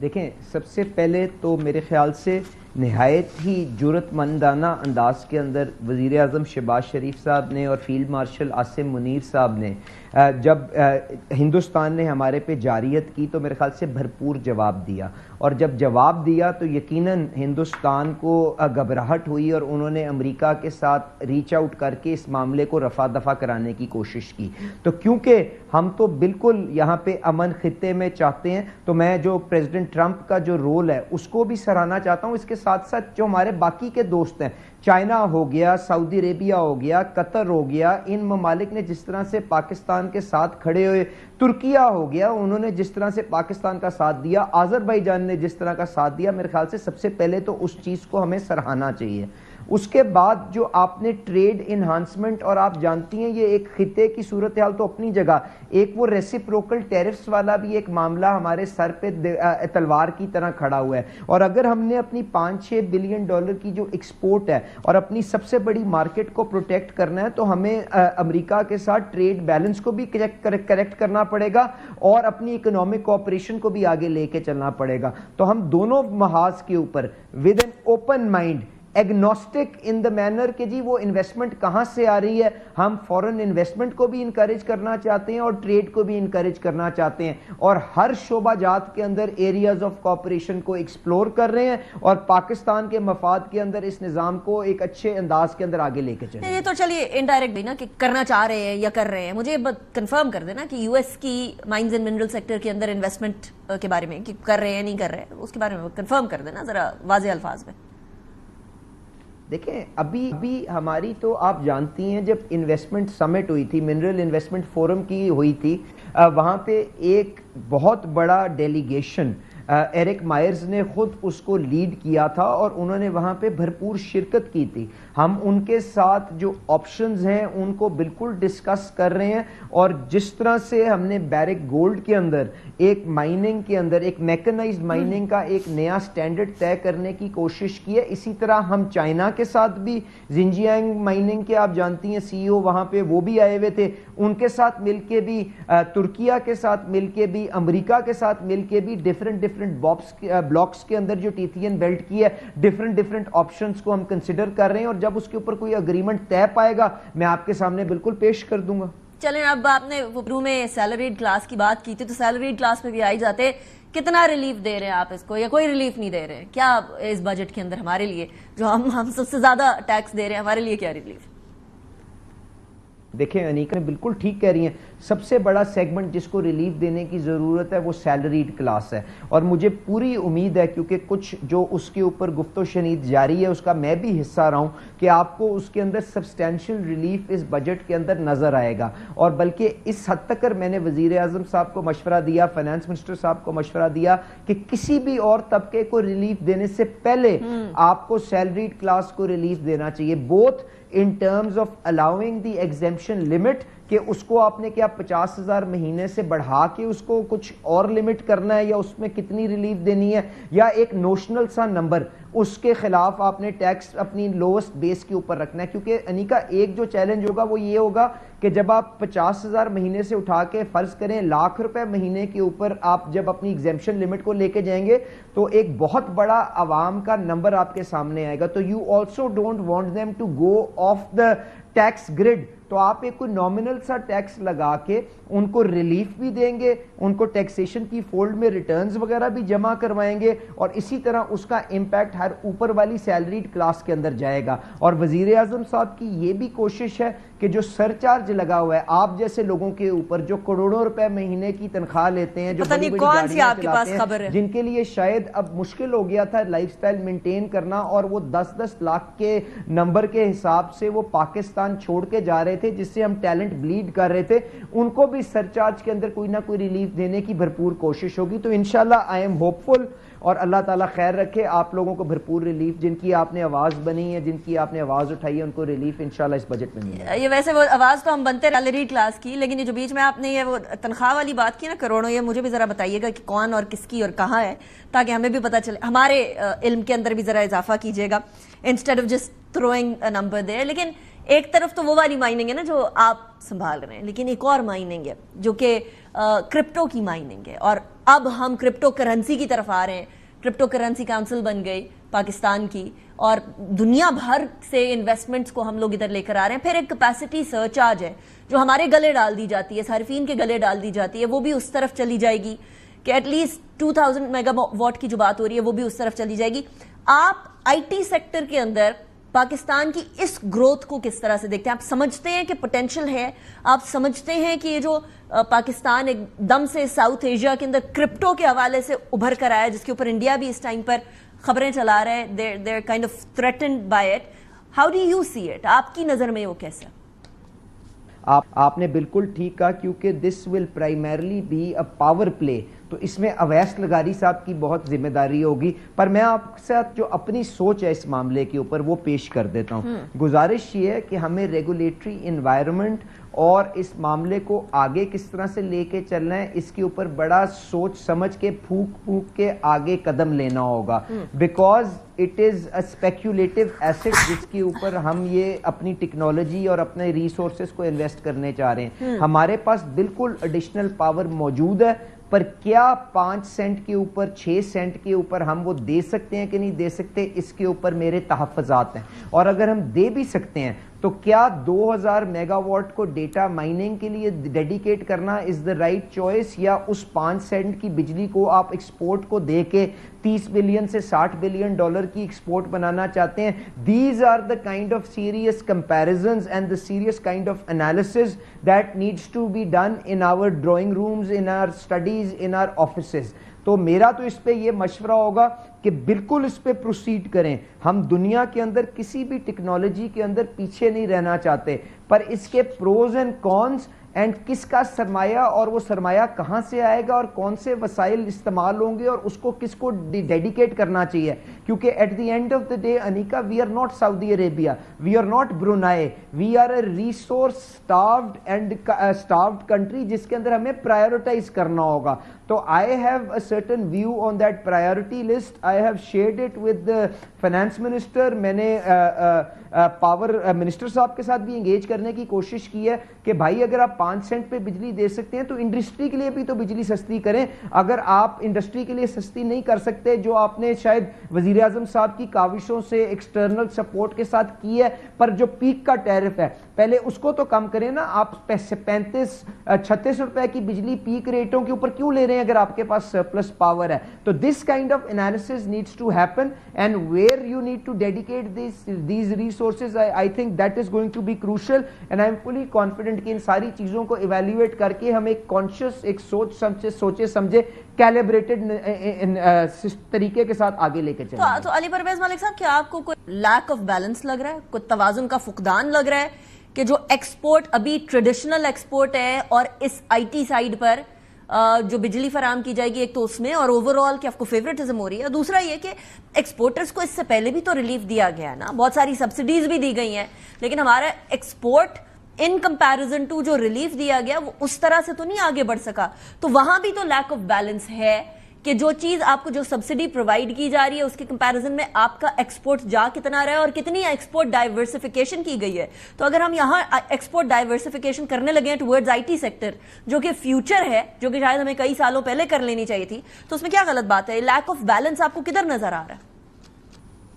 S5: دیکھیں, سب سے پہلے تو میرے خیال سے نہایت ہی جرت مندانہ انداز کے اندر وزیر اعظم شہباز شریف صاحب نے اور فیلڈ مارشل عاصم منیر صاحب نے جب ہندوستان نے ہمارے پہ جارحیت کی تو میرے خیال سے بھرپور جواب دیا, اور جب جواب دیا تو یقیناً ہندوستان کو گھبراہٹ ہوئی اور انہوں نے امریکہ کے ساتھ ریچ آؤٹ کر کے اس معاملے کو رفع دفع کرانے کی کوشش کی. تو کیونکہ ہم تو بالکل یہاں پہ امن خطے میں چاہتے ہیں, تو میں جو پریزیڈنٹ ٹرمپ کا جو رول ہے اس کو بھی سراہنا چاہتا ہوں. اس کے ساتھ ساتھ جو ہمارے باقی کے دوست ہیں، چائنا ہو گیا، سعودی عربیہ ہو گیا، قطر ہو گیا، ان ممالک نے جس طرح سے پاکستان کے ساتھ کھڑے ہوئے، ترکیہ ہو گیا، انہوں نے جس طرح سے پاکستان کا ساتھ دیا، آذربائیجان نے جس طرح کا ساتھ دیا، میرے خیال سے سب سے پہلے تو اس چیز کو ہمیں سراہنا چاہیے۔ اس کے بعد جو آپ نے ٹریڈ انہانسمنٹ، اور آپ جانتی ہیں یہ ایک خطے کی صورتحال تو اپنی جگہ، ایک وہ ریسیپروکل ٹیرفز والا بھی ایک معاملہ ہمارے سر پہ تلوار کی طرح کھڑا ہوا ہے، اور اگر ہم نے اپنی 5-6 بلین ڈالر کی جو ایکسپورٹ ہے اور اپنی سب سے بڑی مارکیٹ کو پروٹیکٹ کرنا ہے تو ہمیں امریکہ کے ساتھ ٹریڈ بیلنس کو بھی کریکٹ کرنا پڑے گا اور اپنی اکنامک کوآپریشن کو بھی آگے لے کے چلنا پڑے گا۔ تو ہم دونوں محاذ کے اوپر with an open mind, agnostic in the manner کہ جی وہ انویسٹمنٹ کہاں سے آ رہی ہے، ہم فورن انویسٹمنٹ کو بھی انکریج کرنا چاہتے ہیں اور ٹریڈ کو بھی انکریج کرنا چاہتے ہیں، اور ہر شعبہ جات کے اندر ایریاز آف کوآپریشن کو ایکسپلور کر رہے ہیں اور پاکستان کے مفاد کے اندر اس نظام کو ایک اچھے انداز کے اندر آگے لے کے چلیں۔
S4: یہ تو چلیے انڈائریکٹ بھی نا کہ کرنا چاہ رہے ہیں یا کر رہے ہیں، مجھے کنفرم کر دینا کہ یو ایس کی مائنز اینڈ منرل سیکٹر کے اندر انویسٹمنٹ کے بارے میں کہ کر رہے ہیں نہیں کر رہے ہیں، اس کے بارے میں کنفرم کر دینا ذرا واضح الفاظ میں۔
S5: دیکھیں ابھی ہماری تو آپ جانتی ہیں جب انویسٹمنٹ سمٹ ہوئی تھی، منرل انویسٹمنٹ فورم کی ہوئی تھی، وہاں پہ ایک بہت بڑا ڈیلیگیشن ایرک مائرز نے خود اس کو لیڈ کیا تھا اور انہوں نے وہاں پہ بھرپور شرکت کی تھی۔ ہم ان کے ساتھ جو آپشنز ہیں ان کو بالکل ڈسکس کر رہے ہیں، اور جس طرح سے ہم نے بیرک گولڈ کے اندر ایک مائننگ کے اندر ایک میکنائزڈ مائننگ کا ایک نیا سٹینڈرڈ طے کرنے کی کوشش کی ہے، اسی طرح ہم چائنا کے ساتھ بھی زنجیانگ مائننگ کے آپ جانتی ہیں سی ای او وہاں پہ وہ بھی آئے ہوئے تھے، ان کے ساتھ مل کے بھی، ترکیہ کے ساتھ مل کے بھی، امریکہ کے ساتھ مل کے بھی ڈیفرنٹ بلاکس کے اندر جو ٹیتھین بیلٹ کی ہے ڈیفرنٹ آپشنز کو ہم کنسیڈر کر رہے ہیں، اور جب اس کے اوپر کوئی اگریمنٹ طے پائے گا میں آپ کے سامنے بالکل پیش کر دوں گا۔
S4: چلیں اب آپ نے وپرو میں سیلریڈ کلاس کی بات کی تھی، تو سیلریڈ کلاس پہ بھی آئی جاتے، کتنا ریلیف دے رہے ہیں آپ اس کو یا کوئی ریلیف نہیں دے رہے ہیں؟ کیا اس بجٹ کے اندر ہمارے لیے جو ہم سب سے زیادہ ٹیکس دے رہے ہیں ہمارے لیے کیا ریلیف؟
S5: دیکھیں انیکا نے بالکل ٹھیک کہہ رہی ہیں، سب سے بڑا سیگمنٹ جس کو ریلیف دینے کی ضرورت ہے وہ سیلریڈ کلاس ہے، اور مجھے پوری امید ہے کیونکہ کچھ جو اس کے اوپر گفت و شنید جاری ہے اس کا میں بھی حصہ رہا ہوں کہ آپ کو اس کے اندر سبسٹینشل ریلیف اس بجٹ کے اندر نظر آئے گا، اور بلکہ اس حد تک میں نے وزیر اعظم صاحب کو مشورہ دیا، فائنانس منسٹر صاحب کو مشورہ دیا کہ کسی بھی اور طبقے کو ریلیف دینے سے پہلے آپ کو سیلریڈ کلاس کو ریلیف دینا چاہیے، both in terms of allowing the exemption limit کہ اس کو آپ نے کیا 50,000 مہینے سے بڑھا کے اس کو کچھ اور لمٹ کرنا ہے یا اس میں کتنی ریلیف دینی ہے، یا ایک نوشنل سا نمبر اس کے خلاف آپ نے ٹیکس اپنی لوسٹ بیس کے اوپر رکھنا ہے، کیونکہ انیکا ایک جو چیلنج ہوگا وہ یہ ہوگا کہ جب آپ 50,000 مہینے سے اٹھا کے فرض کریں لاکھ روپے مہینے کے اوپر آپ جب اپنی ایگزیمپشن لمٹ کو لے کے جائیں گے تو ایک بہت بڑا عوام کا نمبر آپ کے سامنے آئے گا، تو you also don't want them to go off the tax grid, تو آپ ایک کوئی نامنل سا ٹیکس لگا کے ان کو ریلیف بھی دیں گے، ان کو ٹیکسیشن کی فولڈ میں ریٹرنز وغیرہ بھی جمع کروائیں گے، اور اسی طرح اس کا امپیکٹ ہر اوپر والی سیلریڈ کلاس کے اندر جائے گا۔ اور وزیر اعظم صاحب کی یہ بھی کوشش ہے کہ جو سر چارج لگا ہوا ہے آپ جیسے لوگوں کے اوپر جو کروڑوں روپے مہینے کی تنخواہ لیتے ہیں، جو بڑی بڑی گاڑیاں چلاتے ہیں، جن کے لیے شاید اب مشکل ہو گیا تھا لائف سٹائل مینٹین کرنا، اور وہ 10-10 لاکھ کے نمبر کے حساب سے وہ پاکستان چھوڑ کے جا رہے تھے جس سے ہم ٹیلنٹ بلیڈ کر رہے تھے، ان کو بھی سر چارج کے اندر کوئی نہ کوئی ریلیف دینے کی بھرپور کوشش ہوگی۔ تو انشاءاللہ آئی ایم ہوپ فل، اور اللہ تعالیٰ خیر رکھے آپ لوگوں کو بھرپور ریلیف، جن کی آپ نے آواز بنی ہے، جن کی آپ نے آواز اٹھائی ہے، ان کو ریلیف انشاءاللہ اس بجٹ میں ملے گا۔
S4: یہ ویسے وہ آواز تو ہم بنتے سیلری کلاس کی، لیکن یہ جو بیچ میں آپ نے یہ وہ تنخواہ والی بات کی نا کروڑوں، یہ مجھے بھی ذرا بتائیے گا کہ کون اور کس کی اور کہاں ہے، تاکہ ہمیں بھی پتہ چلے، ہمارے علم کے اندر بھی ذرا اضافہ کیجیے گا instead of just throwing a number there. لیکن ایک طرف تو وہ والی مائننگ ہے نا جو آپ سنبھال رہے ہیں، لیکن ایک اور مائننگ ہے جو کہ کرپٹو کی مائننگ ہے، اور اب ہم کرپٹو کرنسی کی طرف آ رہے ہیں۔ کرپٹو کرنسی کاؤنسل بن گئی پاکستان کی، اور دنیا بھر سے انویسٹمنٹس کو ہم لوگ ادھر لے کر آ رہے ہیں۔ پھر ایک کیپیسٹی سرچارج ہے جو ہمارے گلے ڈال دی جاتی ہے، صارفین کے گلے ڈال دی جاتی ہے، وہ بھی اس طرف چلی جائے گی کہ ایٹ لیسٹ 2000 میگا واٹ کی جو بات ہو رہی ہے وہ بھی اس طرف چلی جائے گی۔ آپ آئی ٹی سیکٹر کے اندر پاکستان کی اس گروتھ کو کس طرح سے دیکھتے ہیں؟ آپ سمجھتے ہیں کہ پوٹینشل ہے؟ آپ سمجھتے ہیں کہ یہ جو پاکستان ایک دم سے ساؤتھ ایشیا کے اندر کرپٹو کے حوالے سے ابھر کر آیا، جس کے اوپر انڈیا بھی اس ٹائم پر خبریں چلا رہے ہیں, they're kind of threatened by it. How do you see it? آپ کی نظر میں وہ کیسا؟
S5: آپ نے بالکل ٹھیک کہا, کیونکہ this will primarily be a power play, تو اس میں اویس لغاری صاحب کی بہت ذمہ داری ہوگی. پر میں آپ کے ساتھ جو اپنی سوچ ہے اس معاملے کے اوپر وہ پیش کر دیتا ہوں. گزارش یہ ہے کہ ہمیں ریگولیٹری انوائرمنٹ اور اس معاملے کو آگے کس طرح سے لے کے چلنا ہے, اس کے اوپر بڑا سوچ سمجھ کے پھونک کے آگے قدم لینا ہوگا. Because it is a speculative asset جس کے اوپر ہم یہ اپنی ٹیکنالوجی اور اپنے ریسورسز کو انویسٹ کرنے چاہ رہے ہیں. ہمارے پاس بالکل ایڈیشنل پاور موجود ہے, پر کیا 5 سینٹ کے اوپر 6 سینٹ کے اوپر ہم وہ دے سکتے ہیں کہ نہیں دے سکتے, اس کے اوپر میرے تحفظات ہیں. اور اگر ہم دے بھی سکتے ہیں تو کیا 2000 میگا واٹ کو ڈیٹا مائننگ کے لیے ڈیڈیکیٹ کرنا از دا رائٹ چوائس, یا اس 5 سینٹ کی بجلی کو آپ ایکسپورٹ کو دے کے 30 بلین سے 60 بلین ڈالر کی ایکسپورٹ بنانا چاہتے ہیں. These are the kind of serious comparisons and the serious kind of analyses that needs to be done in our drawing rooms, in our studies, in our offices. تو میرا تو اس پہ یہ مشورہ ہوگا کہ بالکل اس پہ پروسیڈ کریں. ہم دنیا کے اندر کسی بھی ٹیکنالوجی کے اندر پیچھے نہیں رہنا چاہتے, پر اس کے پروز اینڈ کونس اینڈ کس کا سرمایہ اور وہ سرمایہ کہاں سے آئے گا اور کون سے وسائل استعمال ہوں گے اور اس کو کس کو ڈیڈیکیٹ کرنا چاہیے. کیونکہ at the end of the day انیکا, we are not Saudi Arabia, we are not Brunei, we are a resource starved and starved country جس کے اندر ہمیں پرائیورٹائز کرنا ہوگا. تو I have a certain view on that priority list. I have shared it with the finance minister. میں نے power minister صاحب کے ساتھ بھی انگیج کرنے کی کوشش کی ہے کہ بھائی اگر آپ 5 سینٹ پہ بجلی دے سکتے ہیں تو انڈسٹری کے لیے بھی تو بجلی سستی کریں. اگر آپ انڈسٹری کے لیے سستی نہیں کر سکتے, جو آپ نے شاید وزیر اعظم صاحب کی کاوشوں سے ایکسٹرنل سپورٹ کے ساتھ کی ہے, پر جو پیک کا ٹیرف ہے پہلے اس کو تو کم کریں نا. آپ 35-36 روپے کی بجلی پیک ریٹوں کے اوپر کیوں لے رہے ہیں اگر آپ کے پاس سرپلس پاور ہے؟ تو this kind of analysis needs to happen, and where you need to dedicate these resources, I think that is going to be crucial. And I am fully confident کہ ان ساری چیزوں کو ایویلیویٹ کر کے ہم ایک کانشیس, ایک سوچے سمجھے کیلیبریٹڈ طریقے کے ساتھ آگے لے کے چلیں.
S4: تو علی پرویز ملک صاحب, کیا آپ کو کوئی لیک آف بیلنس لگ رہا ہے, کوئی توازن کا فقدان لگ رہا ہے کہ جو ایکسپورٹ ابھی ٹریڈیشنل ایکسپورٹ ہے اور اس آئی ٹی سائیڈ پر جو بجلی فراہم کی جائے گی, ایک تو اس میں, اور اوور آل کہ آپ کو فیوریٹزم ہو رہی ہے, دوسرا یہ کہ ایکسپورٹرز کو اس سے پہلے بھی تو ریلیف دیا گیا ہے نا, بہت ساری سبسڈیز بھی دی گئی ہیں, لیکن ہمارا ایکسپورٹ ان کمپیریزن ٹو جو ریلیف دیا گیا وہ اس طرح سے تو نہیں آگے بڑھ سکا. تو وہاں بھی تو لیک آف بیلنس ہے کہ جو چیز آپ کو جو سبسڈی پرووائڈ کی جا رہی ہے اس کے کمپیریزن میں آپ کا ایکسپورٹ جا کتنا رہا ہے اور کتنی ایکسپورٹ ڈائیورسیفیکیشن کی گئی ہے. تو اگر ہم یہاں ایکسپورٹ ڈائیورسیفیکیشن کرنے لگے ہیں ٹورڈز آئی ٹی سیکٹر, جو کہ فیوچر ہے, جو کہ شاید ہمیں کئی سالوں پہلے کر لینی چاہیے تھی, تو اس میں کیا غلط بات ہے؟ لیک آف بیلنس آپ کو کدھر نظر آ رہا ہے؟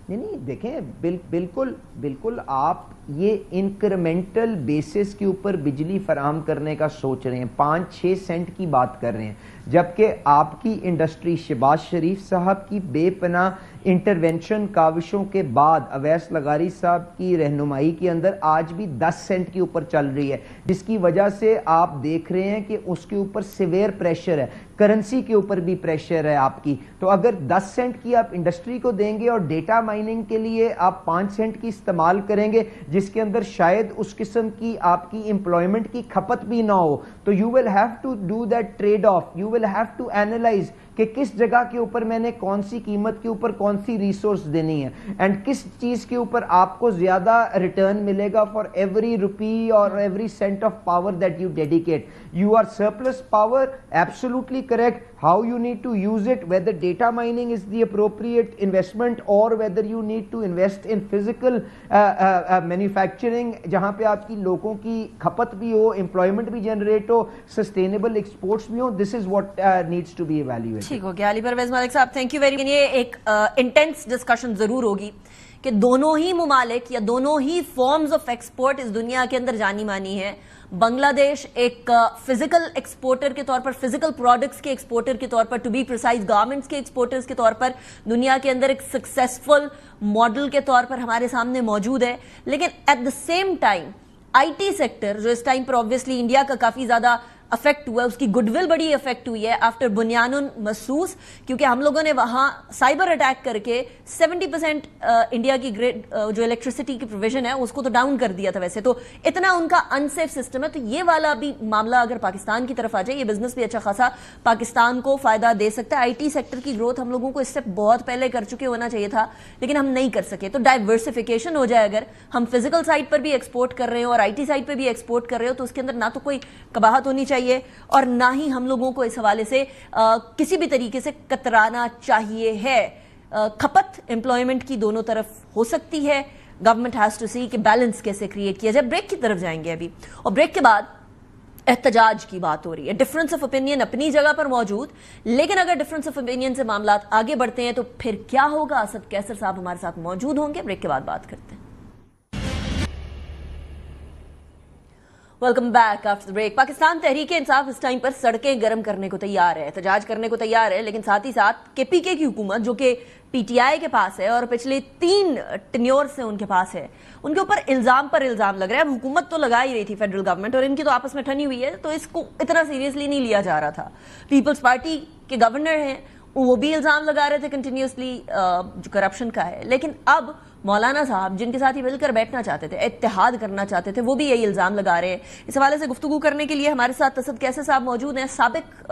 S5: نہیں دیکھیں, بالکل آپ یہ انکریمنٹل بیسس کے اوپر بجلی فراہم کرنے کا سوچ رہے ہیں, 5-6 سینٹ کی بات کر رہے ہیں, جبکہ آپ کی انڈسٹری شہباز شریف صاحب کی بے پناہ انٹرونشن کاوشوں کے بعد اویس لغاری صاحب کی رہنمائی کے اندر آج بھی 10 سینٹ کے اوپر چل رہی ہے, جس کی وجہ سے آپ دیکھ رہے ہیں کہ اس کے اوپر سیویئر پریشر ہے, کرنسی کے اوپر بھی پریشر ہے آپ کی. تو اگر 10 سینٹ کی آپ انڈسٹری کو دیں گے اور ڈیٹا مائننگ کے لیے آپ 5 سینٹ کی استعمال کریں گے, جس کے اندر شاید اس قسم کی آپ کی امپلائمنٹ کی کھپت بھی نہ ہو, تو you will have to do that trade off, you will have to analyse کہ کس جگہ کے اوپر میں نے کون سی قیمت کے اوپر کون سی ریسورس دینی ہے, اینڈ کس چیز کے اوپر آپ کو زیادہ ریٹرن ملے گا فار ایوری روپی اور every cent of power that you dedicate. You are surplus power, absolutely correct. How you need to use it, whether data mining is the appropriate investment or whether you need to invest in physical manufacturing جہاں پہ آپ کی لوگوں کی کھپت بھی ہو, employment بھی generate ہو, sustainable exports بھی ہو, this is what needs to be evaluated.
S4: ٹھیک ہو گیا علی پرویز ملک صاحب, thank you very much. یہ ایک intense discussion ضرور ہوگی کہ دونوں ہی ممالک یا دونوں ہی forms of export اس دنیا کے اندر جانی مانی ہے. بنگلہ دیش ایک فزیکل ایکسپورٹر کے طور پر, فزیکل پروڈکٹس کے ایکسپورٹر کے طور پر, ٹو بی پریسائز گارمنٹس کے ایکسپورٹرز کے طور پر دنیا کے اندر ایک سکسیسفل ماڈل کے طور پر ہمارے سامنے موجود ہے. لیکن at the same time IT sector جو اس ٹائم پر آبویسلی انڈیا کا کافی زیادہ افیکٹ ہوا ہے, اس کی گڈ ول بڑی افیکٹ ہوئی ہے آفٹر بنیان محسوس, کیونکہ ہم لوگوں نے وہاں سائبر اٹیک کر کے 70% انڈیا کی گریڈ جو الیکٹریسٹی کی پروویژن ہے اس کو تو ڈاؤن کر دیا تھا. ویسے تو اتنا ان کا انسیف سسٹم ہے, تو یہ والا بھی معاملہ اگر پاکستان کی طرف آ جائے, یہ بزنس بھی اچھا خاصا پاکستان کو فائدہ دے سکتا ہے. آئی ٹی سیکٹر کی گروتھ ہم لوگوں کو اس سے بہت پہلے کر چکے ہونا چاہیے تھا, لیکن ہم نہیں کر سکے. تو ڈائیورسفیکیشن ہو جائے, اگر ہم فزیکل سائٹ پر بھی ایکسپورٹ کر رہے ہو اور آئی ٹی سائٹ پہ بھی ایکسپورٹ کر رہے ہو, تو اس کے اندر نہ تو کوئی قباحت ہونی چاہیے اور نہ ہی ہم لوگوں کو اس حوالے سے کسی بھی طریقے سے کترانا چاہیے ہے. کھپت امپلائمنٹ کی دونوں طرف ہو سکتی ہے. گورنمنٹ ہیز ٹو سی کہ بیلنس کیسے کریٹ کیا جائے. بریک کی طرف جائیں گے ابھی, اور بریک کے بعد احتجاج کی بات ہو رہی ہے. ڈفرنس آف اوپینین اپنی جگہ پر موجود, لیکن اگر ڈفرنس آف اوپینین سے معاملات آگے بڑھتے ہیں تو پھر کیا ہوگا؟ اسد کیسر صاحب ہمارے ساتھ موجود ہوں گے. بریک کے بعد بات کرتے ہیں. Welcome back after break. Pakistan Tehreek Insaf اس ٹائم پر سڑکیں گرم کرنے کو تیار ہے, احتجاج کرنے کو تیار ہے, لیکن ساتھ ہی ساتھ کے پی کے کی حکومت جو کہ پی ٹی آئی کے پاس ہے اور پچھلے 3 ٹینیور سے ان کے پاس ہے, ان کے اوپر الزام پر الزام لگ رہا ہے. اب حکومت تو لگا ہی رہی تھی فیڈرل گورنمنٹ, اور ان کی تو آپس میں ٹھنی ہوئی ہے, تو اس کو اتنا سیریسلی نہیں لیا جا رہا تھا. پیپلز پارٹی کے گورنر ہیں, وہ بھی الزام لگا رہے تھے کنٹینیوسلی جو کرپشن کا ہے, لیکن اب مولانا صاحب جن کے ساتھ ہی مل کر بیٹھنا چاہتے تھے, اتحاد کرنا چاہتے تھے, وہ بھی یہی الزام لگا رہے ہیں. اس حوالے سے گفتگو کرنے کے لیے ہمارے ساتھ اسد کیسر صاحب موجود ہیں, سابق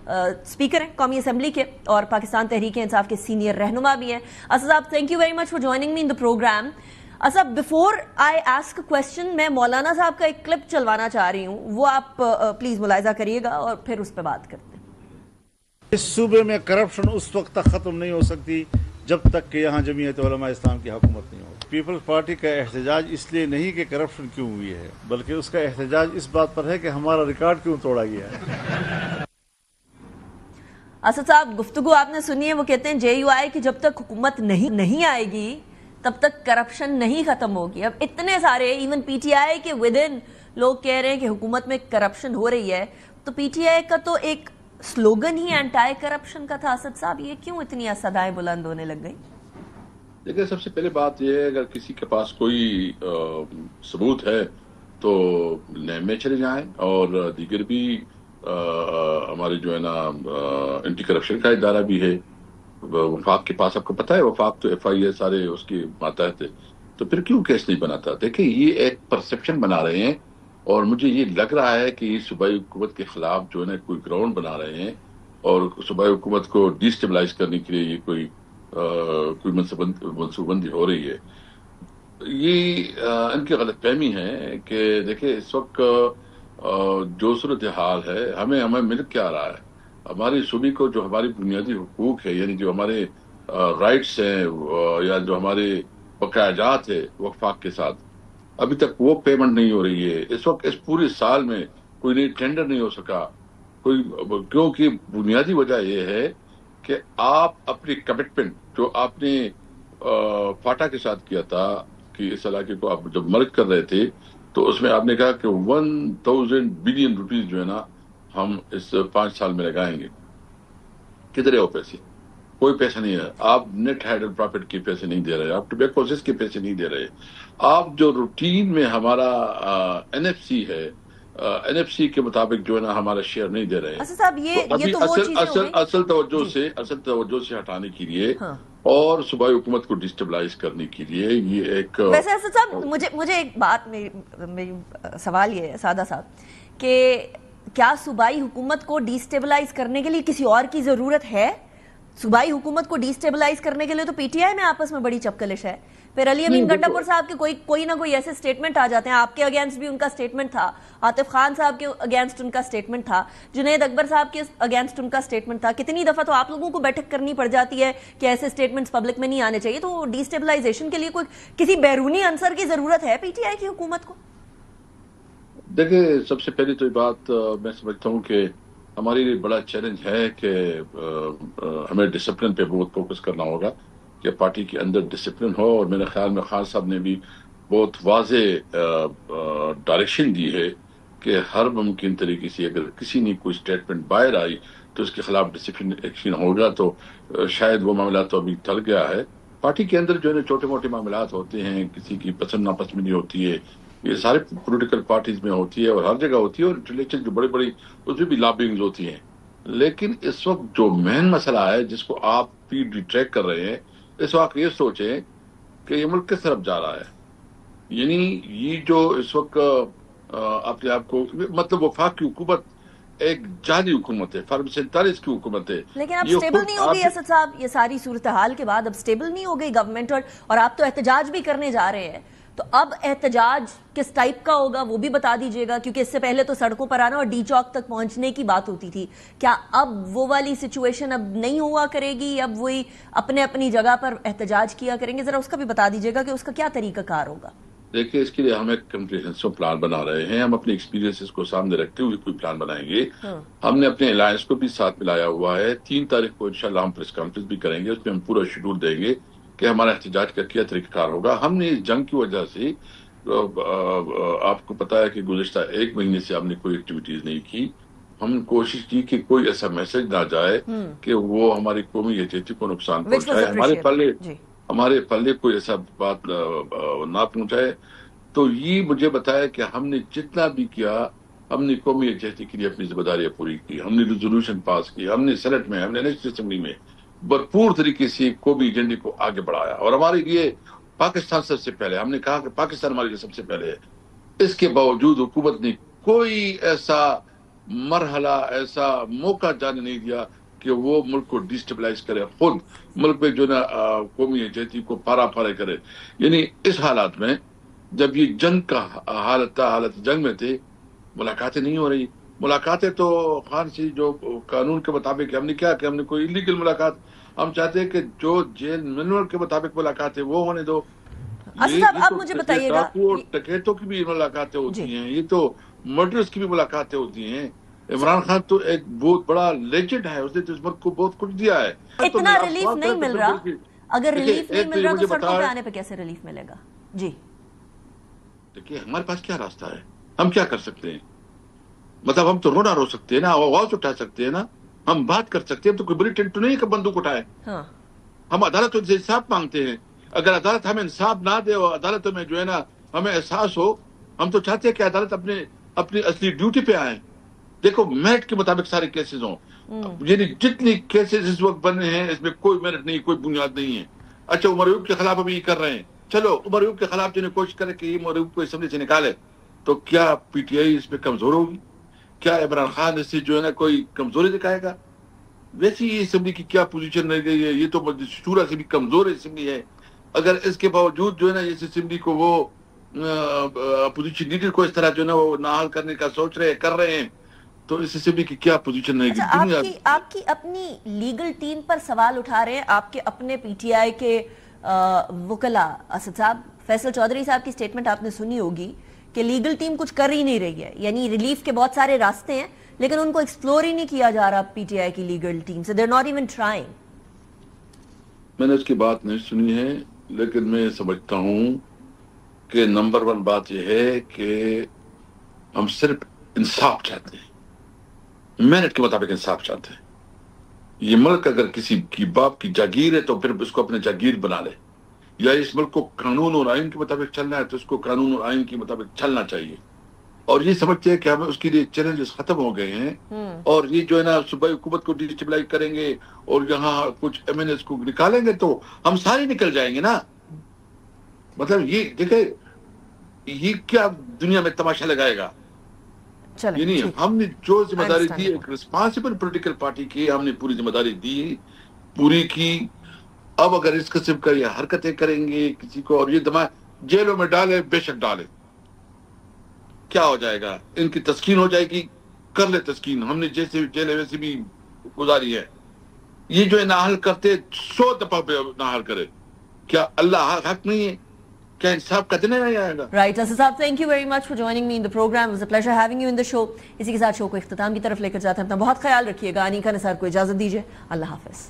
S4: اسپیکر ہیں قومی اسمبلی کے اور پاکستان تحریک انصاف کے سینئر رہنما بھی ہیں. Asad sahab, thank you very much for joining me in the programme. Asad, before I ask question, میں مولانا صاحب کا ایک کلپ چلوانا چاہ رہی ہوں, وہ آپ پلیز ملاحظہ کریے گا اور پھر اس پہ بات کرتے ہیں.
S6: اس صوبے میں کرپشن اس وقت تک ختم نہیں ہو سکتی جب تک کہ یہاں جمعیت علماء اسلام کی حکومت نہیں ہو. پیپلز پارٹی کا احتجاج اس لیے نہیں کہ کرپشن کیوں ہوئی ہے, بلکہ اس کا احتجاج اس بات پر ہے کہ ہمارا ریکارڈ کیوں توڑا گیا ہے.
S4: اسد صاحب, گفتگو آپ نے سنی ہے, وہ کہتے ہیں جے یو آئی کی جب تک حکومت نہیں آئے گی تب تک کرپشن نہیں ختم ہوگی. اب اتنے سارے ایون پی ٹی آئی کے ود ان لوگ کہہ رہے ہیں کہ حکومت میں کرپشن ہو رہی ہے, تو پی ٹی آئی کا تو ایک سلوگن ہی اینٹائی کرپشن کا تھا. اسد صاحب, یہ کیوں اتنی صدائیں بلند ہونے لگ گئی؟
S7: دیکھیں, سب سے پہلے بات یہ ہے, اگر کسی کے پاس کوئی ثبوت ہے تو نیب میں چلے جائیں, اور دیگر بھی ہمارے جو ہے نا اینٹی کرپشن کا ادارہ بھی ہے, وفاق کے پاس. آپ کو پتہ ہے وفاق تو ایف آئی اے سارے اس کے ماتحت ہے, تو پھر کیوں کیس نہیں بناتا؟ دیکھیں, یہ ایک پرسپشن بنا رہے ہیں, اور مجھے یہ لگ رہا ہے کہ یہ صوبائی حکومت کے خلاف جو ہے نا کوئی گراؤنڈ بنا رہے ہیں, اور صوبائی حکومت کو ڈیسٹیبلائز کرنے کے لیے یہ کوئی منصوبہ بندی ہو رہی ہے. یہ ان کی غلط فہمی ہے کہ دیکھیں اس وقت جو صورتحال ہے, ہمیں مل کیا رہا ہے. ہماری صوبے کو جو ہماری بنیادی حقوق ہے, یعنی جو ہمارے رائٹس ہیں یا جو ہمارے بقایا جات ہے وفاق کے ساتھ, ابھی تک وہ پیمنٹ نہیں ہو رہی ہے. اس وقت اس پورے سال میں کوئی نئی ٹینڈر نہیں ہو سکا کوئی, کیونکہ بنیادی وجہ یہ ہے کہ آپ اپنی کمٹمنٹ جو آپ نے فاٹا کے ساتھ کیا تھا کہ اس علاقے کو آپ جب مرج کر رہے تھے, تو اس میں آپ نے کہا کہ 1000 بلین روپیز جو ہے نا ہم اس 5 سال میں لگائیں گے. کدھر ہے وہ پیسے؟ کوئی پیسہ نہیں ہے. آپ نیٹ ہیڈ اینڈ پروفٹ کے پیسے نہیں دے رہے, آپ ٹوبیکوسس کے پیسے نہیں دے رہے, آپ جو روٹین میں ہمارا این ایف سی ہے, این ایف سی کے مطابق جو ہے نا ہمارا شیئر نہیں دے رہے. اصل توجہ سے ہٹانے کے لیے اور صوبائی حکومت کو ڈسٹیبلائز کرنے کے لیے یہ ایک.
S4: ویسے اسد صاحب, مجھے ایک بات, میری سوال یہ ہے سادہ صاحب کہ کیا صوبائی حکومت کو ڈیسٹیبلائز کرنے کے لیے کسی اور کی ضرورت ہے؟ صوبائی حکومت کو ڈیسٹیبلائز کرنے کے لیے تو پی ٹی آئی میں آپس میں بڑی چپکلش ہے. پھر علی امین گنڈا پور صاحب کے کوئی نہ کوئی ایسے سٹیٹمنٹ آ جاتے ہیں, آپ کے اگینسٹ بھی ان کا سٹیٹمنٹ تھا, عاطف خان صاحب کے اگینسٹ ان کا سٹیٹمنٹ تھا, جنید اکبر صاحب کے اگینسٹ ان کا سٹیٹمنٹ تھا. کتنی دفعہ تو آپ لوگوں کو بیٹھک کرنی پڑ جاتی ہے کہ ایسے سٹیٹمنٹس پبلک میں نہیں آنے چاہیے. تو ڈیسٹیبلائزیشن کے لیے کوئی کسی بیرونی عنصر کی ضرورت ہے پی ٹی آئی کی حکومت کو؟
S7: دیکھیں, سب سے پہلی تو یہ بات میں سمجھتا ہوں کہ ہمارے لیے بڑا چیلنج ہے کہ ہمیں ڈسپلن پہ بہت فوکس کرنا ہوگا کہ پارٹی کے اندر ڈسپلن ہو. اور میرے خیال میں خان صاحب نے بھی بہت واضح ڈائریکشن دی ہے کہ ہر ممکن طریقے سے اگر کسی نے کوئی اسٹیٹمنٹ باہر آئی تو اس کے خلاف ڈسپلن ایکشن ہوگا. تو شاید وہ معاملات تو ابھی ٹل گیا ہے. پارٹی کے اندر جو ہے نا چھوٹے موٹے معاملات ہوتے ہیں, کسی کی پسند ناپسندی ہوتی ہے, یہ سارے پولیٹیکل پارٹیز میں ہوتی ہے اور ہر جگہ ہوتی ہے, اور انٹلیکچوئل جو بڑے بڑی اس میں بھی لابنگز ہوتی ہیں. لیکن اس وقت جو مین مسئلہ ہے جس کو آپ بھی ٹریک کر رہے ہیں, اس وقت یہ سوچیں کہ یہ ملک کس طرف جا رہا ہے. یعنی یہ جو اس وقت اپنے آپ کو مطلب وفاق کی حکومت ایک جعلی حکومت ہے, فرم 47 کی حکومت ہے.
S4: لیکن اب سٹیبل نہیں ہو گئی اسد صاحب, یہ ساری صورتحال کے بعد اب سٹیبل نہیں ہو گئی گورنمنٹ, اور آپ تو احتجاج بھی کرنے جا رہے ہیں, تو اب احتجاج کس ٹائپ کا ہوگا وہ بھی بتا دیجئے گا, کیونکہ اس سے پہلے تو سڑکوں پر آنا اور ڈی چوک تک پہنچنے کی بات ہوتی تھی. کیا اب وہ والی سچویشن اب نہیں ہوا کرے گی, اب وہی اپنے اپنی جگہ پر احتجاج کیا کریں گے؟ ذرا اس کا بھی بتا دیجئے گا کہ اس کا کیا طریقہ کار ہوگا.
S7: دیکھیں, اس کے لیے ہم ایک کمپریہنسو پلان بنا رہے ہیں. ہم اپنے ایکسپیرینسز کو سامنے رکھتے ہوئے کوئی پلان بنائیں گے. ہم نے اپنے الائنس کو بھی ساتھ ملایا ہوا ہے. 3 تاریخ کو انشاءاللہ ہم پریس کانفرنس بھی کریں گے, اس میں ہم پورا شیڈول دیں گے کہ ہمارا احتجاج کا کیا طریقہ کار ہوگا. ہم نے اس جنگ کی وجہ سے, آپ کو پتا ہے کہ گزشتہ 1 مہینے سے ہم نے کوئی ایکٹیویٹیز نہیں کی. ہم کوشش کی کہ کوئی ایسا میسج نہ جائے کہ وہ ہماری قومی یکجہتی کو نقصان پہنچائے, ہمارے پلے کوئی ایسا بات نہ پہنچائے. تو یہ مجھے بتایا کہ ہم نے جتنا بھی کیا, ہم نے قومی یکجہتی کے لیے اپنی ذمہ داریاں پوری کی. ہم نے ریزولوشن پاس کی, ہم نے سینٹ میں, ہم نے نیشنل اسمبلی میں بھرپور طریقے سے قومی ایجنڈے کو آگے بڑھایا. اور ہمارے لیے پاکستان سب سے پہلے, ہم نے کہا کہ پاکستان ہمارے لیے سب سے پہلے ہے. اس کے باوجود حکومت نے کوئی ایسا مرحلہ, ایسا موقع جانے نہیں دیا کہ وہ ملک کو ڈیسٹیبلائز کرے, خود ملک میں جو نا قومی یکجہتی کو پارا پارے کرے. یعنی اس حالات میں جب یہ جنگ کا حالت جنگ میں تھے, ملاقاتیں نہیں ہو رہی. ملاقاتیں تو خان سی جو قانون کے مطابق ہم نے کیا کہ ہم نے کوئی انلیگل ملاقات, ہم چاہتے ہیں کہ جو جیل مینول کے مطابق ملاقاتیں وہ ہونے دو.
S4: اب مجھے بتائیے گا,
S7: ٹکیٹوں کی بھی ملاقاتیں ہوتی ہیں, یہ تو مرڈرز کی بھی ملاقاتیں ہوتی ہیں. عمران خان تو ایک بہت بڑا لیجنڈ ہے, اس نے اس ملک کو بہت کچھ دیا ہے.
S4: اتنا ریلیف نہیں مل رہا, اگر ریلیف نہیں مل رہا تو سڑکوں پہ آنے پہ کیسے ریلیف ملے گا؟ جی
S7: دیکھیے, ہمارے پاس کیا راستہ ہے, ہم کیا کر سکتے ہیں؟ مطلب ہم تو رونا رو سکتے ہیں نا, آواز اٹھا سکتے ہیں نا, ہم بات کر سکتے ہیں. تو کوئی بڑی ٹینٹ نہیں ہے کہ بندوق اٹھائے. ہم عدالت سے انصاف مانگتے ہیں. اگر عدالت ہمیں انصاف نہ دے اور عدالت میں جو ہے نا ہمیں احساس ہو, ہم تو چاہتے ہیں کہ عدالت اپنی اصلی ڈیوٹی پہ آئیں. دیکھو, میرٹ کے مطابق سارے کیسز ہوں. یعنی جتنی کیسز اس وقت بنے ہیں اس میں کوئی میرٹ نہیں, کوئی بنیاد نہیں ہے. اچھا, عمر ایوب کے خلاف ابھی یہ کر رہے ہیں, چلو عمر ایوب کے خلاف جو نے کوشش کرے کہ یہ عمر ایوب کو اسمبلی سے نکالے, تو کیا پی ٹی آئی اس میں کمزور ہوگی؟ کیا عمران خان اس سے جو ہے نا کوئی کمزوری دکھائے گا؟ ویسی یہ اسمبلی کی کیا پوزیشن رہ گئی ہے, یہ تو شورا سے بھی کمزور اسمبلی ہے. اگر اس کے باوجود جو ہے نا اس اسمبلی کو وہ اپوزیشن لیڈر کو اس طرح جو ہے نا وہ نااہل کرنے کا سوچ رہے کر رہے ہیں, تو اس اسمبلی کی کیا پوزیشن رہے گی؟
S4: آپ کی اپنی لیگل ٹیم پر سوال اٹھا رہے ہیں آپ کے اپنے پی ٹی آئی کے وکلا. اسد صاحب, فیصل چودھری صاحب کی سٹیٹمنٹ آپ نے سنی ہوگی کہ لیگل ٹیم کچھ کر ہی نہیں رہی ہے, یعنی ریلیف کے بہت سارے راستے ہیں لیکن ان کو ایکسپلور ہی نہیں کیا جا رہا پی ٹی آئی کی لیگل ٹیم سے. they're not even trying.
S7: میں نے اس کی بات نہیں سنی ہے, لیکن میں سمجھتا ہوں کہ نمبر 1 بات یہ ہے کہ ہم صرف انصاف چاہتے ہیں, میرٹ کے مطابق انصاف چاہتے ہیں. یہ ملک اگر کسی کی باپ کی جاگیر ہے تو پھر اس کو اپنے جاگیر بنا لے, یا اس ملک کو قانون اور آئین کے مطابق چلنا ہے تو اس کو قانون اور آئین کے مطابق چلنا چاہیے. اور یہ سمجھتے ہیں کہ ہمیں اس کے لیے چیلنجز ختم ہو گئے ہیں, اور یہ جو ہے نا صوبائی حکومت کو ڈیسٹیبلائز کریں گے اور یہاں کچھ ایم این ایس کو نکالیں گے تو ہم سارے نکل جائیں گے نا. مطلب یہ دیکھیں, یہ کیا دنیا میں تماشا لگائے گا؟ یعنی ہم نے جو ذمہ داری دی ایک ریسپانسبل پولیٹیکل پارٹی کی, ہم نے پوری ذمہ داری دی, پوری کی. اب اگر اس قسم کا یہ حرکتیں کریں گے کسی کو اور یہ دماغ جیلوں میں ڈالے, بے شک ڈالے, کیا ہو جائے گا؟ ان کی تسکین ہو جائے گی, کر لے تسکین. ہم نے جیسے جیل ویسے بھی گزاری ہے. یہ جو نااہل کرتے 100 دفعہ نااہل کرے, کیا اللہ حق نہیں ہے؟ کیا انصاف کا دن نہیں آئے گا؟
S4: رائٹ. اسد صاحب, thank you very much for joining me in the program. It was a pleasure having you in the show. اسی کے ساتھ شو کو اختتام کی طرف لے کر جاتے ہیں. اپنا بہت خیال رکھیے گا. انیکا نثار کو اجازت دیجیے. اللہ حافظ.